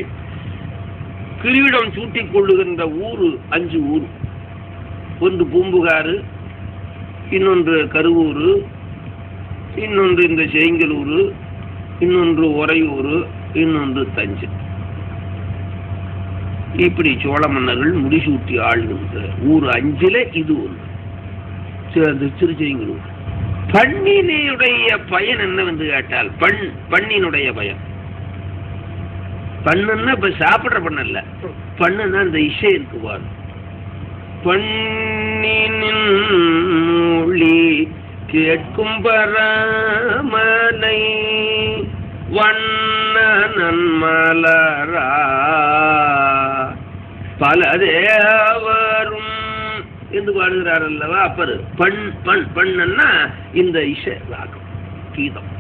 கிரீடம் சூட்டிக் கொள்ளுகின்ற ஊரு 5 ஊர். ஒன்று பூம்புகாரு, இன்னொன்று கருவூர், இன்னொன்று இந்த செங்கலூர், இன்னொன்று உறையூர், இன்னொன்று தஞ்சை. இப்படி சோழ மன்னர்கள் முடிசூட்டி ஆளுகின்ற ஊர் 5ல இது ஒன்று திருச்செங்கலூர். பண்ணினுடைய பயன் என்னவென்று கேட்டால் பண்ணினுடைய பயன் பண்ணுன்னா இப்ப சாப்பிடுற பண்ணல, பண்ணுன்னா இந்த இசை இருக்குவார். பண்ணினின் மொழி கேட்கும் பரமனை வண்ணன் மலரா பல தேவரும் என்று பாடுகிறார் அல்லவா அப்பரு. பண்ணா இந்த இசை ராகம் கீதம்.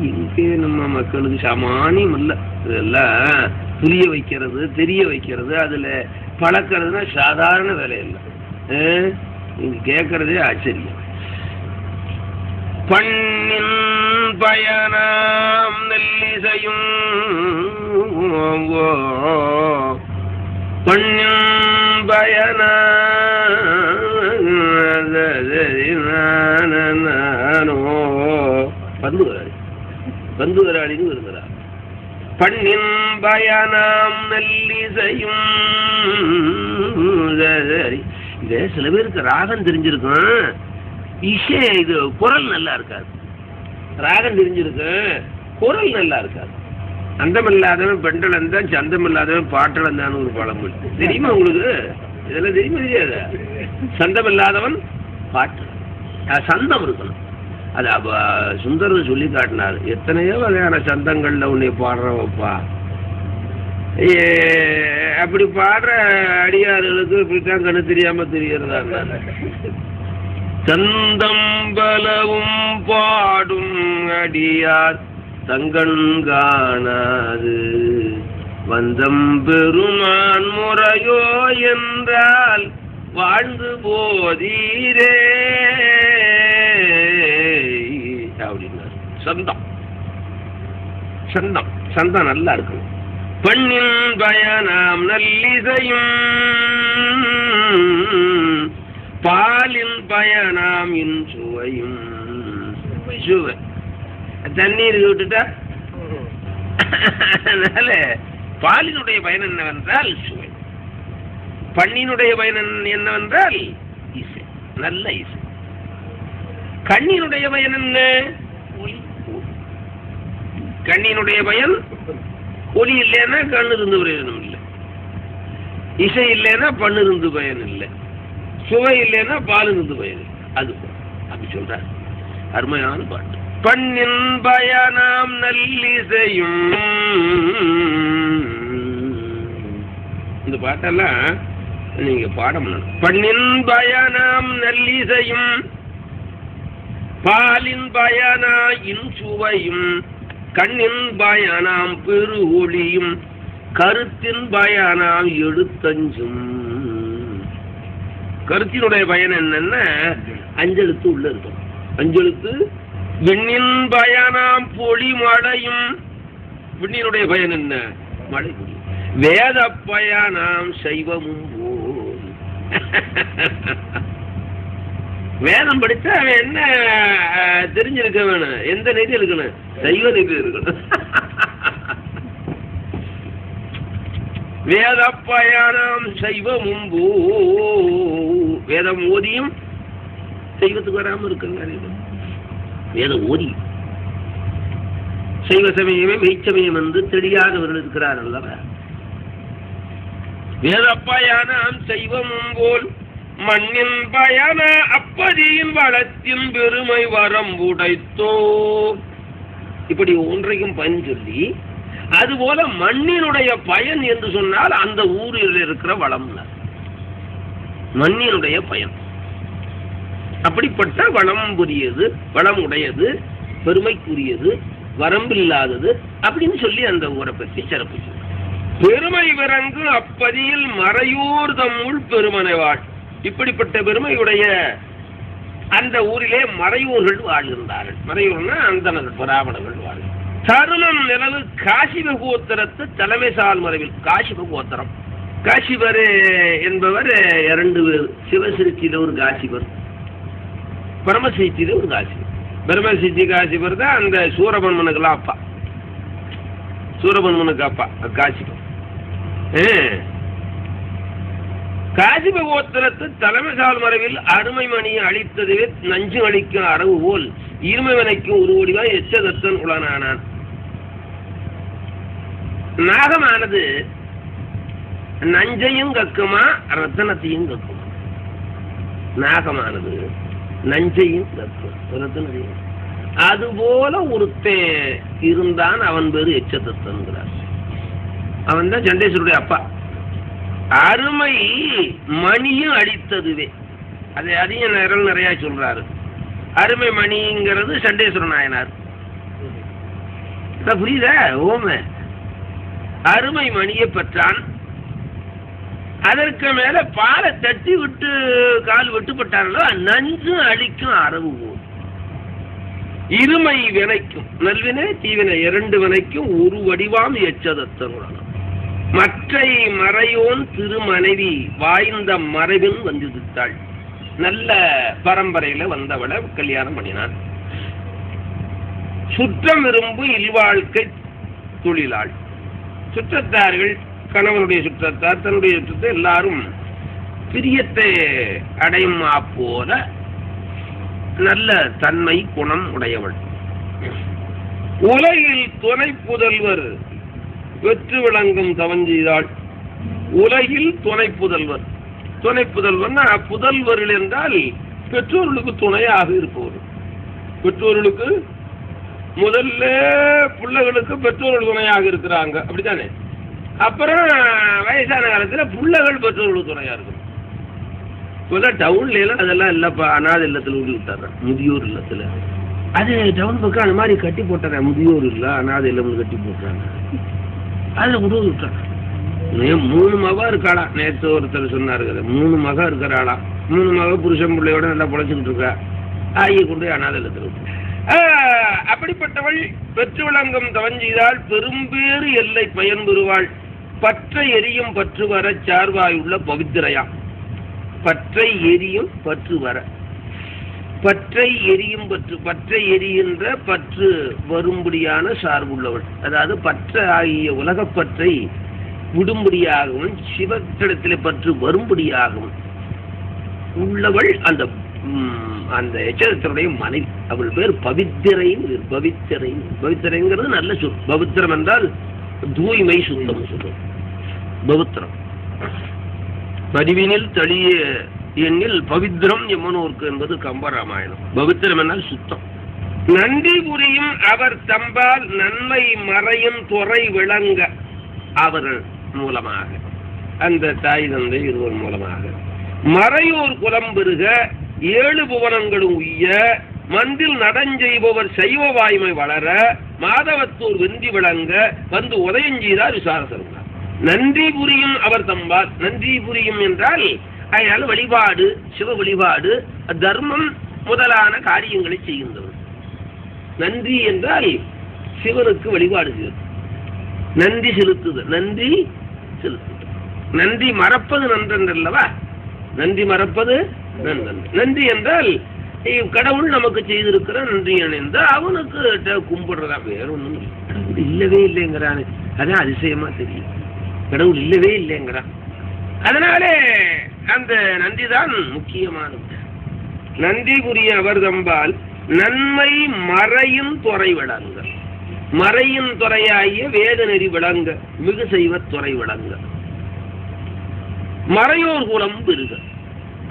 இங்கே நம்ம மக்களுக்கு சாமானியம் இல்ல. இதெல்லாம் புரிய வைக்கிறது, தெரிய வைக்கிறது, அதுல பழக்கிறதுனா சாதாரண வேலை இல்லை. நீங்க கேட்கறதே ஆச்சரியம். பண்ணின் பயனாம் நெல்லிசையும் பண்ணின் பயனா பந்துவராளின்னு இருக்கிறார். பண்ணின் பயனாம் நல்லிசையும். இது சில பேருக்கு ராகம் தெரிஞ்சிருக்கும், இசை இது குரல் நல்லா இருக்காது. ராகம் தெரிஞ்சிருக்கும், குரல் நல்லா இருக்காது. அந்தமில்லாதவன் பெண்டல் தான், சந்தம் இல்லாதவன் பாட்டல் தான் ஒரு பழமொழி தெரியுமா உங்களுக்கு? இதெல்லாம் தெரியுமா தெரியாது? சந்தம் இல்லாதவன் பாட்டு, சந்தம் இருக்கணும். அது சுந்தரர் சொல்லி காட்டினார். எத்தனையோ வகையான சந்தங்கள்ல உன்னை பாடுறவப்பா. அப்படி பாடுற அடியார்களுக்கு இப்படித்தான் கண்ணு தெரியாம தெரியறதா? சந்தம் பலவும் பாடும் அடியார் தங்கண் காணாது வந்தம் பெருமான் முறையோ என்றால் வாழ்ந்து போதீரே அப்படின்னாரு. சந்தம் சந்தம் சந்தம் நல்லா இருக்கணும். பண்ணின் பயனாம் நல்லிசையும் பாலின் பயனாம் இன் சுவையும். சுவை தண்ணீர் விட்டுட்டா அதனால பாலினுடைய பயன் என்னவென்றால் சுவை, பண்ணினுடைய பயன் என்னவென்றால் இசை, நல்ல இசை. கண்ணினுடைய பயன் என்ன? ஒளி. கண்ணினுடைய பயன் ஒளி இல்லைன்னா கண்ணு இருந்து பிரயோஜனம் இல்லை, இசை இல்லைன்னா பண்ணு இருந்து பயன் இல்லை, சுவை இல்லைன்னா பால் இருந்து பயன் இல்லை. அது அப்படி சொல்ற அருமையான பாட்டு. பண்ணின் பயனாம் நல்லிசையும். இந்த பாட்டெல்லாம் நீங்க பாடம் பண்ணணும். பண்ணின் பயனாம் நல்லிசையும் பாலின் பயனா இன் சுவையும் கண்ணின் பயனாம் பெரு ஒளியும் கருத்தின் பயனாம் எழுத்தஞ்சும். கருத்தினுடைய பயன் என்னன்னா அஞ்செழுத்து உள்ள இருக்கும். அஞ்செழுத்து. விண்ணின் பயனாம் பொழி மழையும். விண்ணினுடைய பயன் என்ன? மழை பொழி. வேத பயனாம் சைவமும் போல். வேதம் படிச்சா அவன் என்ன தெரிஞ்சிருக்க வேணும்? எந்த நெறி இருக்கணும்? சைவ நெறி இருக்கணும். வேத பயனாம் சைவமும் போ. வேதம் ஓதியும் சைவத்துக்கு வராம இருக்குங்க. வேதம் ஓதி சைவ சமயமே மெய்ச்சமயம் என்று தெரியாதவர்கள் இருக்கிறார் அல்லவா? வேதப்பயானாம் சைவமும் போல் மண்ணின் பயன அப்பதியின் வளத்தின் பெருமை வரம்புடைத்தோ. இப்படி ஒன்றையும் பயன் சொல்லி, அதுபோல மண்ணினுடைய பயன் என்று சொன்னால் அந்த ஊரில் இருக்கிற வளம், மண்ணினுடைய பயன் அப்படிப்பட்ட வளம் புரியது, வளம் உடையது, பெருமைக்குரியது, வரம்பில்லாதது அப்படின்னு சொல்லி அந்த ஊரை பற்றி சிறப்பு. பெருமை விரங்கு அப்பதியில் மறையூர் தம்முள் பெருமனைவாள். இப்படிப்பட்ட பெருமையுடைய அந்த ஊரிலே மறையூர்கள் வாழ்கின்றார்கள். மறையூர்னா அந்தணர்கள், பிராமணர்கள் வாழ். தருமம் நிலவு காசிப கோத்திரத்து தலைமை சால் மறைவில். காசிப கோத்திரம், காசிபர் என்பவர் 2 பேர். சிவசிருச்சியில ஒரு காசிபர், பரமசிருச்சியில ஒரு காசிபர். பிரம்மசித்தி காசிபர் தான் அந்த சூரபன்மனுக்கெல்லாம் அப்பா. சூரபன்மனுக்கு அப்பா காசிபர். காசிப கோத்திரத்து தலைமைசால் மறைவில் அருமை மணியை அழித்ததுவே நஞ்சு அளிக்கும் அரவு போல் இருமைவனைக்கும் ஒரு ஒடிவாய் எச்சதத்தன் உளனானான். நாகமானது நஞ்சையும் கக்குமா ரத்தனத்தையும் கக்குமா? நாகமானது நஞ்சையும் கக்கும், ரத்தனத்தையும். அதுபோல ஒருத்தன் இருந்தான், அவன் பேரு எச்சதத்தன்கிறார். அவன் தான் சண்டேஸ்வருடைய அப்பா. அருமை மணியும் அடித்ததுவே, அது அதையும் நிறைய சொல்றாரு. அருமை மணிங்கிறது சண்டேஸ்வர நாயனார். புரியுதா? ஓம அருமை மணியை பெற்றான். அதற்கு மேல பாலை தட்டி விட்டு கால் வெட்டுப்பட்டார்களோ நஞ்சு அழிக்கும் அரவு போல் இருமை வினைக்கும் நல்வினை தீவினை 2 வினைக்கும் ஒரு வடிவாம் எச்சதத்தனுடன் மற்றை மறையோன் திருமனைவி வாய்ந்த மறைவின் வந்திருத்தாள். நல்ல பரம்பரையில வந்தவளை கல்யாணம் பண்ணினான். சுற்றம் விரும்பு இல்வாழ்க்கை தொழிலாள். சுற்றத்தார்கள், கணவனுடைய சுற்றத்தார், தன்னுடைய சுற்றத்தை எல்லாரும் பிரியத்தை அடையும் போல நல்ல தன்மை குணம் உடையவள். உலகில் துணை புதல்வர் வெற்று விளங்கும் தவஞ்செய்தாள். உலகில் துணை புதல்வர், துணை புதல்வர்னா புதல்வர்கள் என்றால் பெற்றோர்களுக்கு துணையாக இருப்பவர். பெற்றோர்களுக்கு முதல்ல பிள்ளைகளுக்கு பெற்றோர்கள் துணையாக இருக்கிறாங்க, அப்படித்தானே? அப்புறம் வயசான காலத்தில் பிள்ளைகள் பெற்றோர்களுக்கு துணையா இருக்கும். இப்போதான் டவுன்ல எல்லாம் அதெல்லாம் இல்லப்பா, அநாத இல்லத்துல ஊடி விட்டாங்க, முதியோர் இல்லத்துல. அது டவுன் பக்கம் அந்த மாதிரி கட்டி போட்டாங்க, முதியோர் இல்ல அநாத இல்லம்னு கட்டி போட்டாங்க. அதுல உதவி விட்டாங்க. 3 மகா இருக்காளா, நேற்று ஒருத்தர் சொன்னாரு, 3 மகா இருக்கிறாளா. 3 மக புருஷன் பிள்ளையோட நல்லா பொழைச்சிக்கிட்டு இருக்கா. ஆகிய கொண்டு அநாத இல்லத்துல விட்டு. அப்படிப்பட்டவள் பெற்று விளங்கும் தவஞ்செய்தால் பெரும்பேறு எல்லை பயன் பெறுவாள். பற்றை எரியும் பற்று வர சார்வாயுள்ள பவித்திரையாம். பற்றை எரியும் பற்று வர, பற்றை எரியும் பற்று, பற்றை எரிகின்ற பற்று வரும்படியான சார்புள்ளவள். அதாவது பற்ற ஆகிய உலகப்பற்றை விடும்படியாகவும் சிவத்திடத்திலே பற்று வரும்படியாகவும் உள்ளவள் அந்த அந்த எச்சரத்தினுடைய மனைவி. அவள் பேர் பவித்திரைன்னு. பவித்திரை, பவித்திரைங்கிறது நல்ல சொல். பவித்திரம் என்றால் தூய்மை, சுத்தம் சொல்லும். பவித்திரம் பதிவினில் தளிய எண்ணில் பவித்திரம் எம்மனோர்க்கு என்பது கம்பராமாயணம். பவித்திரம் என்றால் சுத்தம். நன்றி புரியும் அவர் தம்பால் நன்மை மறையும் துறை விளங்க அவர்கள் மூலமாக, அந்த தாய் தந்தை இருவர் மூலமாக மறையோர் குலம் பெருக 7 புவனங்களும் உய்ய மந்தில் நடஞ்செய்பவர் சைவ வாய்மை வளர மாதவத்தூர் வெந்தி விளங்க வந்து உதயஞ்செய்தார் விசாரசருங்க. நன்றி புரியும் அவர் தம்பால். நன்றி புரியும் என்றால் அதனால வழிபாடு, சிவ வழிபாடு, தர்மம் முதலான காரியங்களை செய்கின்றவர். நன்றி என்றால் சிவனுக்கு வழிபாடு செய்வது, நன்றி செலுத்துதல். நன்றி செலுத்துதல், நன்றி மறப்பது நன்றல்லவா? நன்றி மறப்பது நன்றன்று. நன்றி என்றால் கடவுள் நமக்கு செய்திருக்கிற நன்றி அணிந்து அவனுக்கு கும்பிடுறதா, வேற ஒண்ணும் இல்லை. கடவுள் இல்லவே இல்லைங்கிறான். அதான் அதிசயமா தெரியும். கடவுள் இல்லவே இல்லைங்கிறான். அதனாலே அந்த நன்றி தான் முக்கியமானது. நன்றி புரிய அவர் தம்பால் நன்மை மறையும் துறை விளங்க, மறையும் துறையாகிய வேத நெறி விளங்க, மிகு செய்வ துறை விளங்க. மறையோர் குலம் பெருக,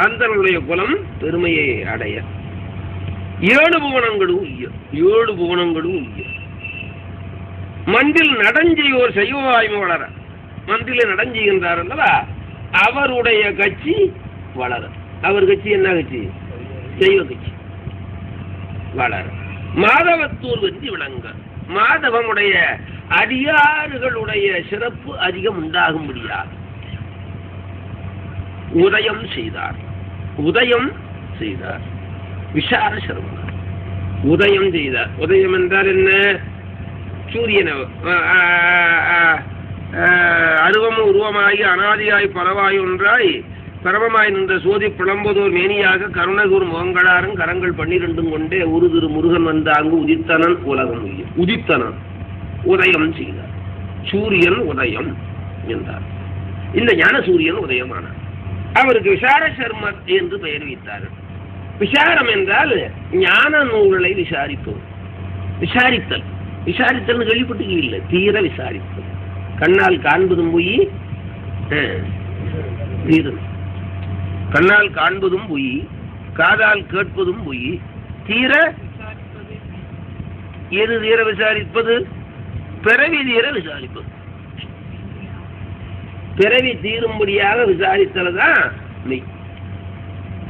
அந்தனுடைய குலம் பெருமையை அடைய 7 புவனங்களும் உய்ய, 7 புவனங்களும் உய்ய. மந்தில் நடஞ்செய்வோர் சைவவாய்மை வளர, மந்தில நடஞ்செய்கின்றார் அல்லவா, அவருடைய கட்சி வளர. அவர் கட்சி என்ன கட்சி? சைவ கட்சி வளர. மாதவத்தூர் வெந்தி விளங்க, மாதவனுடைய அடியார்களுடைய சிறப்பு அதிகம் உண்டாகும்படியாக உதயம் செய்தார். உதயம் செய்தார். விசார சர்மர் உதயம் செய்தார். உதயம் என்றால் என்ன? சூரியனை அருவமும் உருவமாகி அனாதியாய் பரவாய் ஒன்றாய் பரவமாய் நின்ற சோதி புலம்பதோர் மேனியாக கருணகூர் முகங்களாரும் கரங்கள் 12 கொண்டே ஒரு திரு முருகன் வந்த அங்கு உதித்தனன் உலகம் உதித்தனன் உதயம் செய்தார். சூரியன் உதயம் என்றார். இந்த ஞான சூரியன் உதயமானார். அவருக்கு விசார சர்மர் என்று பெயர் வைத்தார்கள். விசாரம் என்றால் ஞான நூல்களை விசாரிப்பது. விசாரித்தல் விசாரித்தல் கேள்விப்பட்டு இல்லை, தீர விசாரித்தல். கண்ணால் காண்பதும் பொய், கண்ணால் காண்பதும் பொய், காதால் கேட்பதும் பொய், தீர எது தீர விசாரிப்பது? பிறவி தீர விசாரிப்பது. பிறவி தீரும்படியாக விசாரித்தல் தான் மெய்.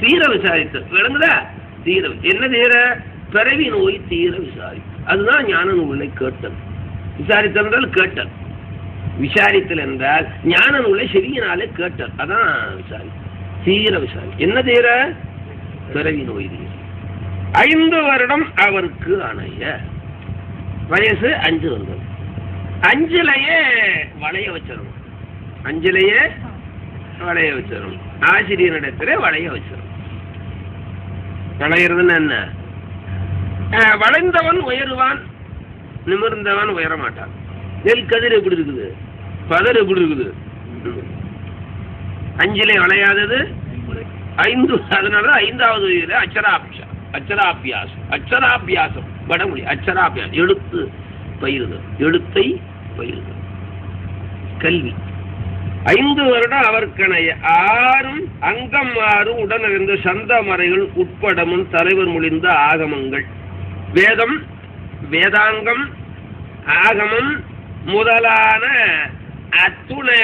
தீர விசாரித்தல் விளங்குதா? தீர என்ன தீர? பிறவி நோய் தீர விசாரித்தல். அதுதான் ஞான நூலை கேட்டல். விசாரித்தல் என்றால் கேட்டல். விசாரித்தல் என்றால் ஞான நூலை செவியினாலே கேட்டல். அதான் விசாரித்தல். தீர விசாரி என்ன தீர? பிறவி நோய் தீர. 5 வருடம் அவருக்கு அணைய. வயசு 5 வருடம். 5லயே வளைய வச்சிடும். 5லயே வளைய வச்சிடும். ஆசிரியனிடத்திலே வளைய வச்சிடும். வளையிறதுன்னு என்ன? வளைந்தவன் உயருவான், நிமிர்ந்தவன் உயர மாட்டான். நெல் கதிர் எப்படி இருக்குது? பதர் எப்படி இருக்குது? 5லே வளையாதது 5. அதனால 5வது வயது அச்சராபியாசம். அச்சராபியாசம் வடமொழி. அச்சராபியாசம் எழுத்து பயிறுதல், எழுத்தை பயிறுதல், கல்வி. 5 வருடம் அவர்கணைய 6 அங்கம் 6 உடனிருந்த சந்த மறைகள் உட்படமும் தலைவர் மொழிந்த ஆகமங்கள், வேதம், வேதாங்கம், ஆகமம் முதலான அத்துணை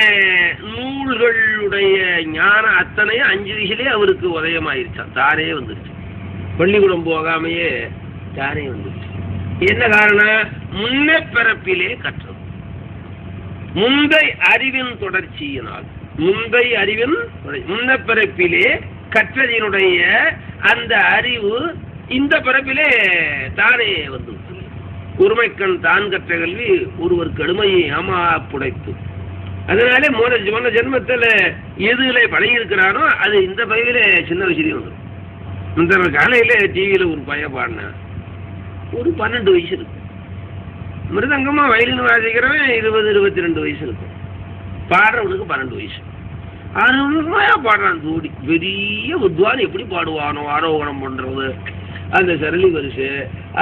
நூல்களுடைய ஞான அத்தனை 5 வயசுலே அவருக்கு உதயமாயிருச்சான். தானே வந்துருச்சு. பள்ளிக்கூடம் போகாமையே தானே வந்துருச்சு. என்ன காரணம்? முன்ன பிறப்பிலே கற்றது. முந்தை அறிவின் தொடர்ச்சியினால். முந்தை அறிவின் முன்ன பிறப்பிலே கற்றதினுடைய அந்த அறிவு இந்த பிறப்பிலே தானே வந்து ஒருமைக்கண் தான் கற்ற கல்வி ஒருவர் கடுமையை ஆமா புடைப்பு. அதனாலே மோன ஜென்மத்தில் எதுல பழகியிருக்கிறானோ அது இந்த பயிலே சின்ன வயசுலேயே வந்துடும். இந்த காலையில டிவியில ஒரு பையன் பாடின ஒரு 12 வயசு இருக்கு. மிருதங்கமா வயலின் வாசிக்கிறவன் 20-22 வயசு இருக்கும். பாடுறவனுக்கு 12 வயசு. அருமையா பாடுறான். தூடி பெரிய வித்வான் எப்படி பாடுவானோ ஆரோகணம் பண்றது, அந்த சரளி வரிசை,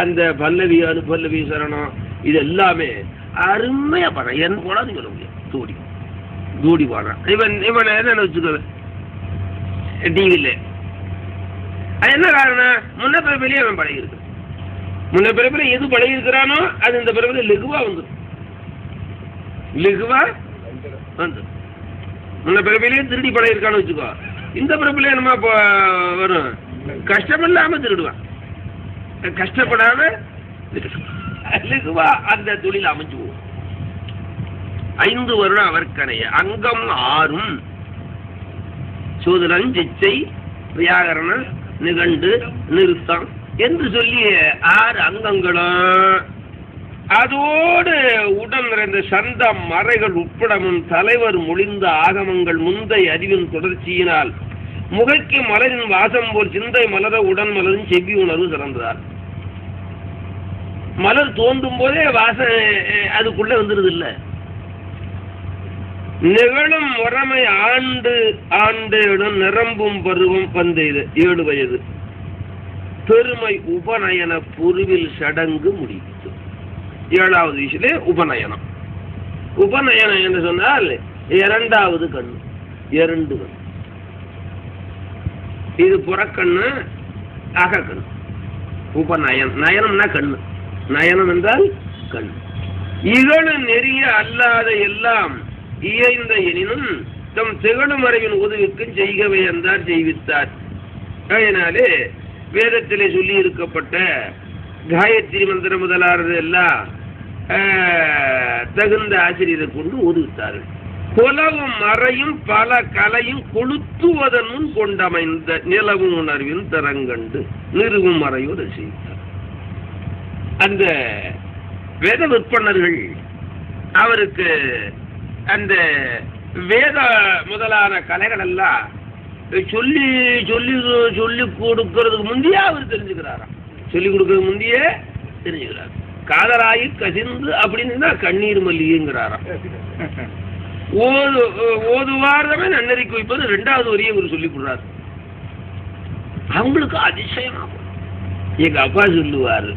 அந்த பல்லவி அனுபல்லவி சரணம், இது எல்லாமே அருமையா பாடுறான். என் போடாது சொல்ல முடியும். தூடி தூடி பாடுறான். இவன் என்ன வச்சுக்கோ டிவியில. அது என்ன காரணம்? முன்ன பிறப்பிலேயே அவன் பழகிருக்கு. முன்ன பிறப்பில் எது பழகிருக்கிறானோ அது இந்த பிறப்பில் லெகுவா வந்துடும். லெகுவா வந்து முன்ன பிறப்பிலேயே திருடி பழகிருக்கான்னு வச்சுக்கோ, இந்த பிறப்பிலே நம்ம வரும். கஷ்டமில்லாம திருடுவான். கஷ்டப்படாம லெகுவா அந்த தொழில் அமைஞ்சு போகும். 5 வருடம் அவர்கனைய அங்கம் 6 சூதனம், சிச்சை, வியாகரணம், நிகண்டு, நிறுத்தம் என்று சொல்லி 6 அங்கங்களும் அதோடு உடன் நிறைந்த சந்த மறைகள் உட்படமும் தலைவர் மொழிந்த ஆகமங்கள் முந்தை அறிவின் தொடர்ச்சியினால் முகைக்கு மலரின் வாசம் போல் சிந்தை மலர உடன் மலரின் செவ்வி உணர்வு சிறந்தார். மலர் தோன்றும் போதே வாசம் அதுக்குள்ள வந்துருது இல்ல. நிகழும் முறைமை ஆண்டு ஆண்டேடும் நிரம்பும் பருவம் வந்தது 7 வயது. பெருமை உபநயன பொருவில் சடங்கு முடித்து 7வது வயசுல உபநயனம். உபநயனம் என்று சொன்னால் 2வது கண்ணு. 2 கண்ணு. இது புறக்கண்ணு, அகக்கண்ணு. உபநயனம். நயனம்னா கண்ணு. நயனம் என்றால் கண். இகழு நெறிய அல்லாத எல்லாம் இயைந்த எனினும் தம் திகழும் அறிவின் உதவிக்கும் செய்கவே என்றார் செய்வித்தார். அதனாலே வேதத்திலே சொல்லி இருக்கப்பட்ட காயத்ரி மந்திரம் முதலானது எல்லாம் தகுந்த ஆசிரியரை கொண்டு ஓதுவித்தார்கள். குலவும் மறையும் பல கலையும் கொளுத்துவதன் முன் கொண்டமைந்த நிலவும் உணர்வின் தரங்கண்டு நிறுவும் மறையோடு செய்தார். அந்த வேத விற்பனர்கள் அவருக்கு அந்த வேத முதலான கலைகள் எல்லாம் சொல்லி சொல்லி சொல்லி கொடுக்கறதுக்கு முந்தையே அவர் தெரிஞ்சுக்கிறாராம். சொல்லி கொடுக்கறதுக்கு முந்தையே தெரிஞ்சுக்கிறார். காதலாயி கசிந்து அப்படின்னு கண்ணீர் மல்லிங்கிறாராம். ஓதுவாரமே நன்னறிக்கை வைப்பது 2வது வரியை இவர் சொல்லி கொடுறாரு. அவங்களுக்கு அதிசயமாகும். எங்க அப்பா சொல்லுவாரு,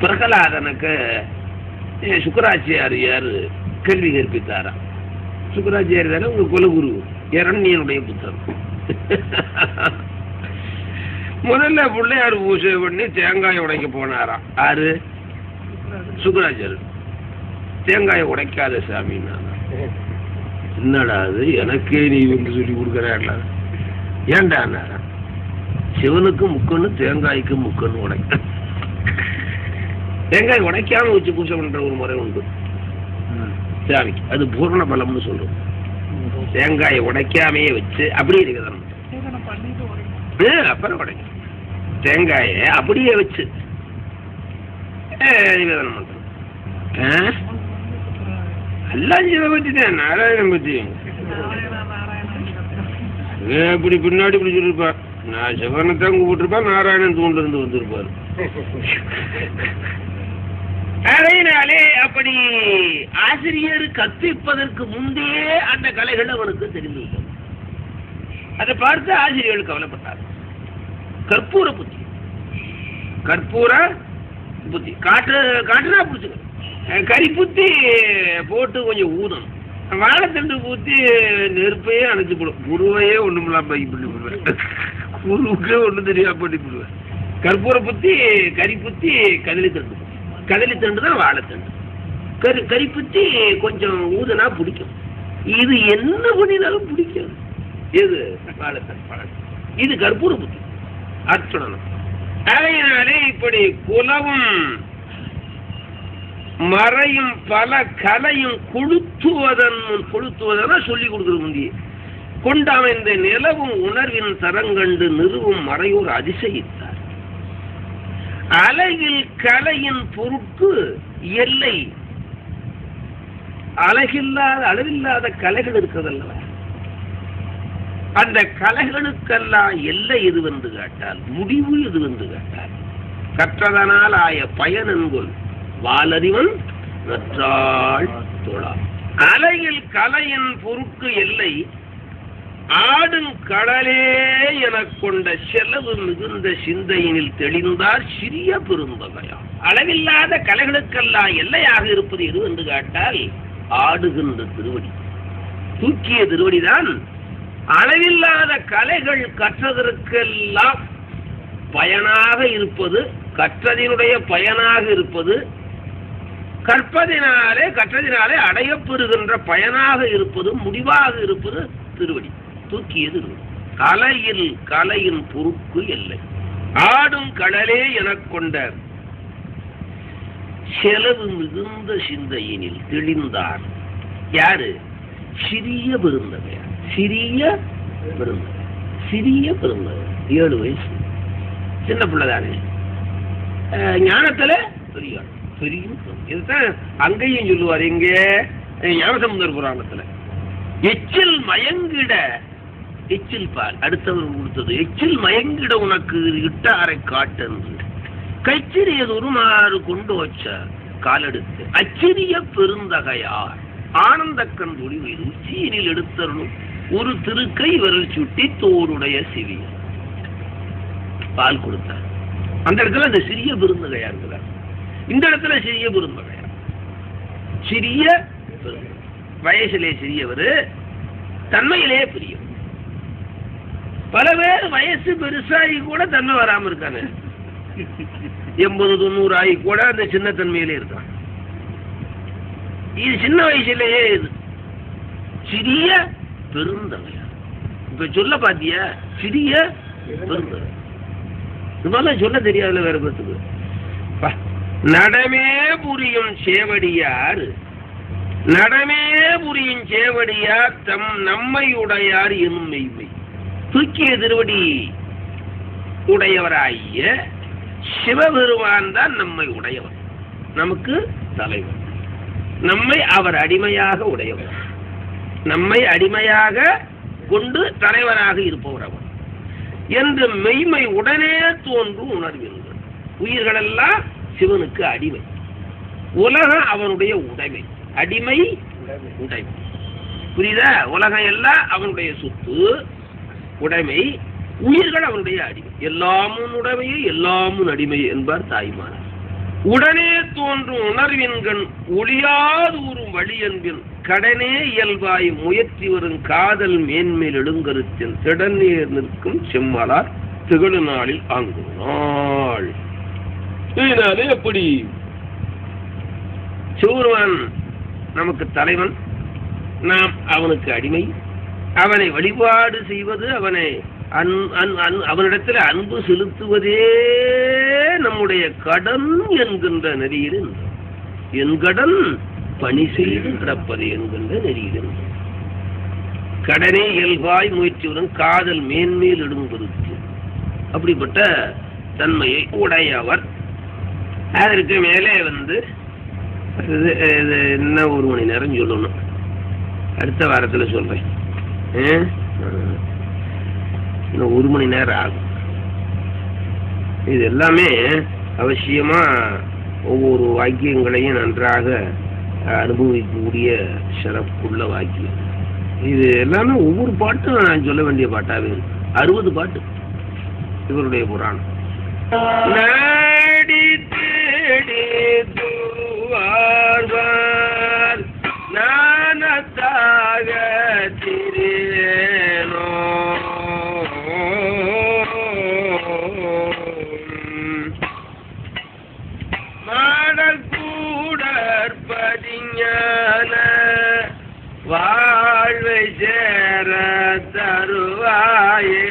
பிரகலாதனுக்கு சுக்கராச்சாரியார் கல்வி கற்பித்தாரா. சுக்கராச்சாரி தானே உங்க குலகுரு, இரண்யனுடைய புத்தகம். முதல்ல பிள்ளையார் பூஜை பண்ணி தேங்காயை உடைக்க போனாராம். ஆறு சுக்கராச்சாரியர். தேங்காயை உடைக்காத சாமின்னா, என்னடா அது எனக்கே நீ வந்து சொல்லி கொடுக்குற, ஏன்டா சிவனுக்கு முக்கன்னு தேங்காய்க்கு முக்கன்னு உடைக்க. தேங்காய் உடைக்காம வச்சு பூஜை பண்ற ஒரு முறை உண்டு சாமிக்கு. அது பூர்ண பலம்னு சொல்றோம். தேங்காயை உடைக்காமையே வச்சு அப்படியே இருக்குதான் அப்புறம் உடைக்க. தேங்காயை அப்படியே வச்சு நிவேதனம் பண்றோம். எல்லாம் சிவ பத்தி தான், நாராயணன் பத்தி. இப்படி பின்னாடி இப்படி சொல்லிருப்பார், நான் சிவனைத்தான் கூப்பிட்டுருப்பேன், நாராயணன் தூண்ல இருந்து வந்திருப்பாரு. அதனாலே அப்படி ஆசிரியர் கற்பிப்பதற்கு முந்தையே அந்த கலைகள் அவனுக்கு தெரிந்துவிட்டது. அதை பார்த்து ஆசிரியர்கள் கவலைப்பட்டார். கற்பூர புத்தி, கற்பூர புத்தி காட்டுனா பிடிச்சுக்க. கறி புத்தி போட்டு கொஞ்சம் ஊதம், வாழைத்தண்டு ஊற்றி நெருப்பையே அணைச்சு போடும். குருவையே ஒண்ணுமில்லாம் பண்ணி போடுவேன், குருவுக்கே ஒண்ணு தெரியாம பண்ணி போடுவேன். கற்பூர புத்தி, கறி புத்தி, கதலி தண்டு. கதலி தண்டு தான் வாழைத்தண்டு. கறி புத்தி கொஞ்சம் ஊதுனா பிடிக்கும். இது என்ன பண்ணினாலும் பிடிக்கும். எது வாழைத்தண்டு பழம், இது கற்பூர புத்தி அர்ச்சனம். அதனாலே இப்படி குலவும் மறையும் பல கலையும் கொளுத்துவதன சொல்லி கொடுக்குற முந்தைய கொண்டமைந்த நிலவும் உணர்வின் தரங்கண்டு நிறுவும் மறையோர் அதிசயித்தார். அழகில் கலையின் பொருட்கு எல்லை, அழகில்லாத அளவில்லாத கலைகள் இருக்கிறதல்ல, அந்த கலைகளுக்கெல்லாம் எல்லை எது வந்து கேட்டால், முடிவு எது வந்து கேட்டால், கற்றதனால் ஆய பயன் என்கொள் வாலறிவன் நற்றாள் தோழா. அலையில் கலையின் பொருட்கு எல்லை ஆடும் கடலே எனக் கொண்ட செலவு மிகுந்த சிந்தையினில் தெளிந்தார் சிறிய பெருந்தகையா. அளவில்லாத கலைகளுக்கெல்லாம் எல்லையாக இருப்பது எது என்று கேட்டால் ஆடுகின்ற திருவடி, தூக்கிய திருவடிதான். அளவில்லாத கலைகள் கற்றதற்கெல்லாம் பயனாக இருப்பது, கற்றதினுடைய பயனாக இருப்பது, கற்றதினாலே அடையப்பெறுகின்ற பயனாக இருப்பது, முடிவாக இருப்பது திருவடி, தூக்கியது. கலையில் கலையின் பொறுப்பு எல்லை ஆடும் கடலே எனக் கொண்ட செலவு மிகுந்த சிந்தையினில் தெளிந்தார். யாரு? சிறிய பெருந்தகையார். சிறிய பெருந்தகை, சிறிய பெருந்தகை, 7 வயசு, சின்ன பிள்ளைதானே. ஞானத்துல பெரிய பெரிய. இதுதான் அங்கேயும் சொல்லுவார். இங்க ஞானசமுதர் புராணத்துல எச்சில் மயங்கிட, எச்சில் பால் அடுத்தவர் கொடுத்தது, எச்சில் மயங்கிட உனக்கு இட்டாரை காட்டென்று கைச்சிறியது உருமாறு கொண்டு வச்ச காலெடுத்து அச்சிறிய பெருந்தகையார் ஆனந்தக்கண் ஒளிவு உச்சியினில் எடுத்தருளும் ஒரு திருக்கை விரல் சுட்டி தோருடைய சிவிய பால் கொடுத்தார். அந்த இடத்துல அந்த சிறிய பெருந்தகையா இருக்கிறார். இந்த இடத்துல சிறிய பெருந்தகையா, சிறிய வயசிலே சிறியவர், தன்மையிலே பெரியவர். பல பேர் வயசு பெருசாகி கூட தன்மை வராம இருக்காங்க. 80-90 ஆகி கூட அந்த சின்ன தன்மையிலே இருக்காங்க. இது சின்ன வயசுலயே இது சிறிய பெருந்தகையா. இப்ப சொல்ல பாத்தியா, சிறிய பெருந்தகை. இதெல்லாம் சொல்ல தெரியாதுல வேற பேருக்கு. நடமே புரியும் சேவடியார் நடமே புரியும் சேவடியார் தம் நம்மை உடையார் எனும் மெய்மை. தூக்கிய திருவடி உடையவராகிய சிவபெருமான் தான் நம்மை உடையவர், நமக்கு தலைவர். நம்மை அவர் அடிமையாக உடையவர், நம்மை அடிமையாக கொண்டு தலைவராக இருப்பவர் அவர் என்று மெய்மை உடனே தோன்றும் உணர்வீர்கள். உயிர்களெல்லாம் சிவனுக்கு அடிமை, உலகம் அவனுடைய உடைமை, அடிமை உடைமை. புரியுதா? உலகம் எல்லாம் அவனுடைய சொத்து உடைமை, உயிர்கள் அவனுடைய அடிமை. எல்லாமும் உடைமையே எல்லாமும் அடிமை என்பார் தாய்மார். உடனே தோன்றும் உணர்வின்கண் ஒளியாதூறும் வழி என்பின் கடனே இயல்பாய் முயற்சி வரும் காதல் மேன்மேல் எடுங்கருத்தின் திடநீர் நிற்கும் செம்மலார் திகழு நாளில் ஆங்கு நாள். இதனாலே எப்படி சிவபெருமான் நமக்கு தலைவன், நாம் அவனுக்கு அடிமை. அவனை வழிபாடு செய்வது, அவனிடத்தில் அன்பு செலுத்துவதே நம்முடைய கடன் என்கின்ற நெறியில், என் கடன் பணி செய்து கிடப்பது என்கின்ற நெறியில் கடனே இயல்பாய் முயற்சியுடன் காதல் மேன்மேல் இடும்பொருத்து அப்படிப்பட்ட தன்மையை உடையவர். அதற்கு மேலே என்ன 1 மணி நேரம் சொல்லணும், அடுத்த வாரத்தில் சொல்றேன். இன்னும் 1 மணி நேரம் ஆகும். இது எல்லாமே அவசியமா ஒவ்வொரு வாக்கியங்களையும் நன்றாக அனுபவிக்கக்கூடிய சிறப்புள்ள வாக்கியம். இது எல்லாமே ஒவ்வொரு பாட்டும் நான் சொல்ல வேண்டிய பாட்டாவே 60 பாட்டு இவருடைய புராணம். நாடி தேடி துவார்வார் நானத்தாக திரேனோ மாடல் கூடற்பதிஞான வாழ்வை சேர தருவாயே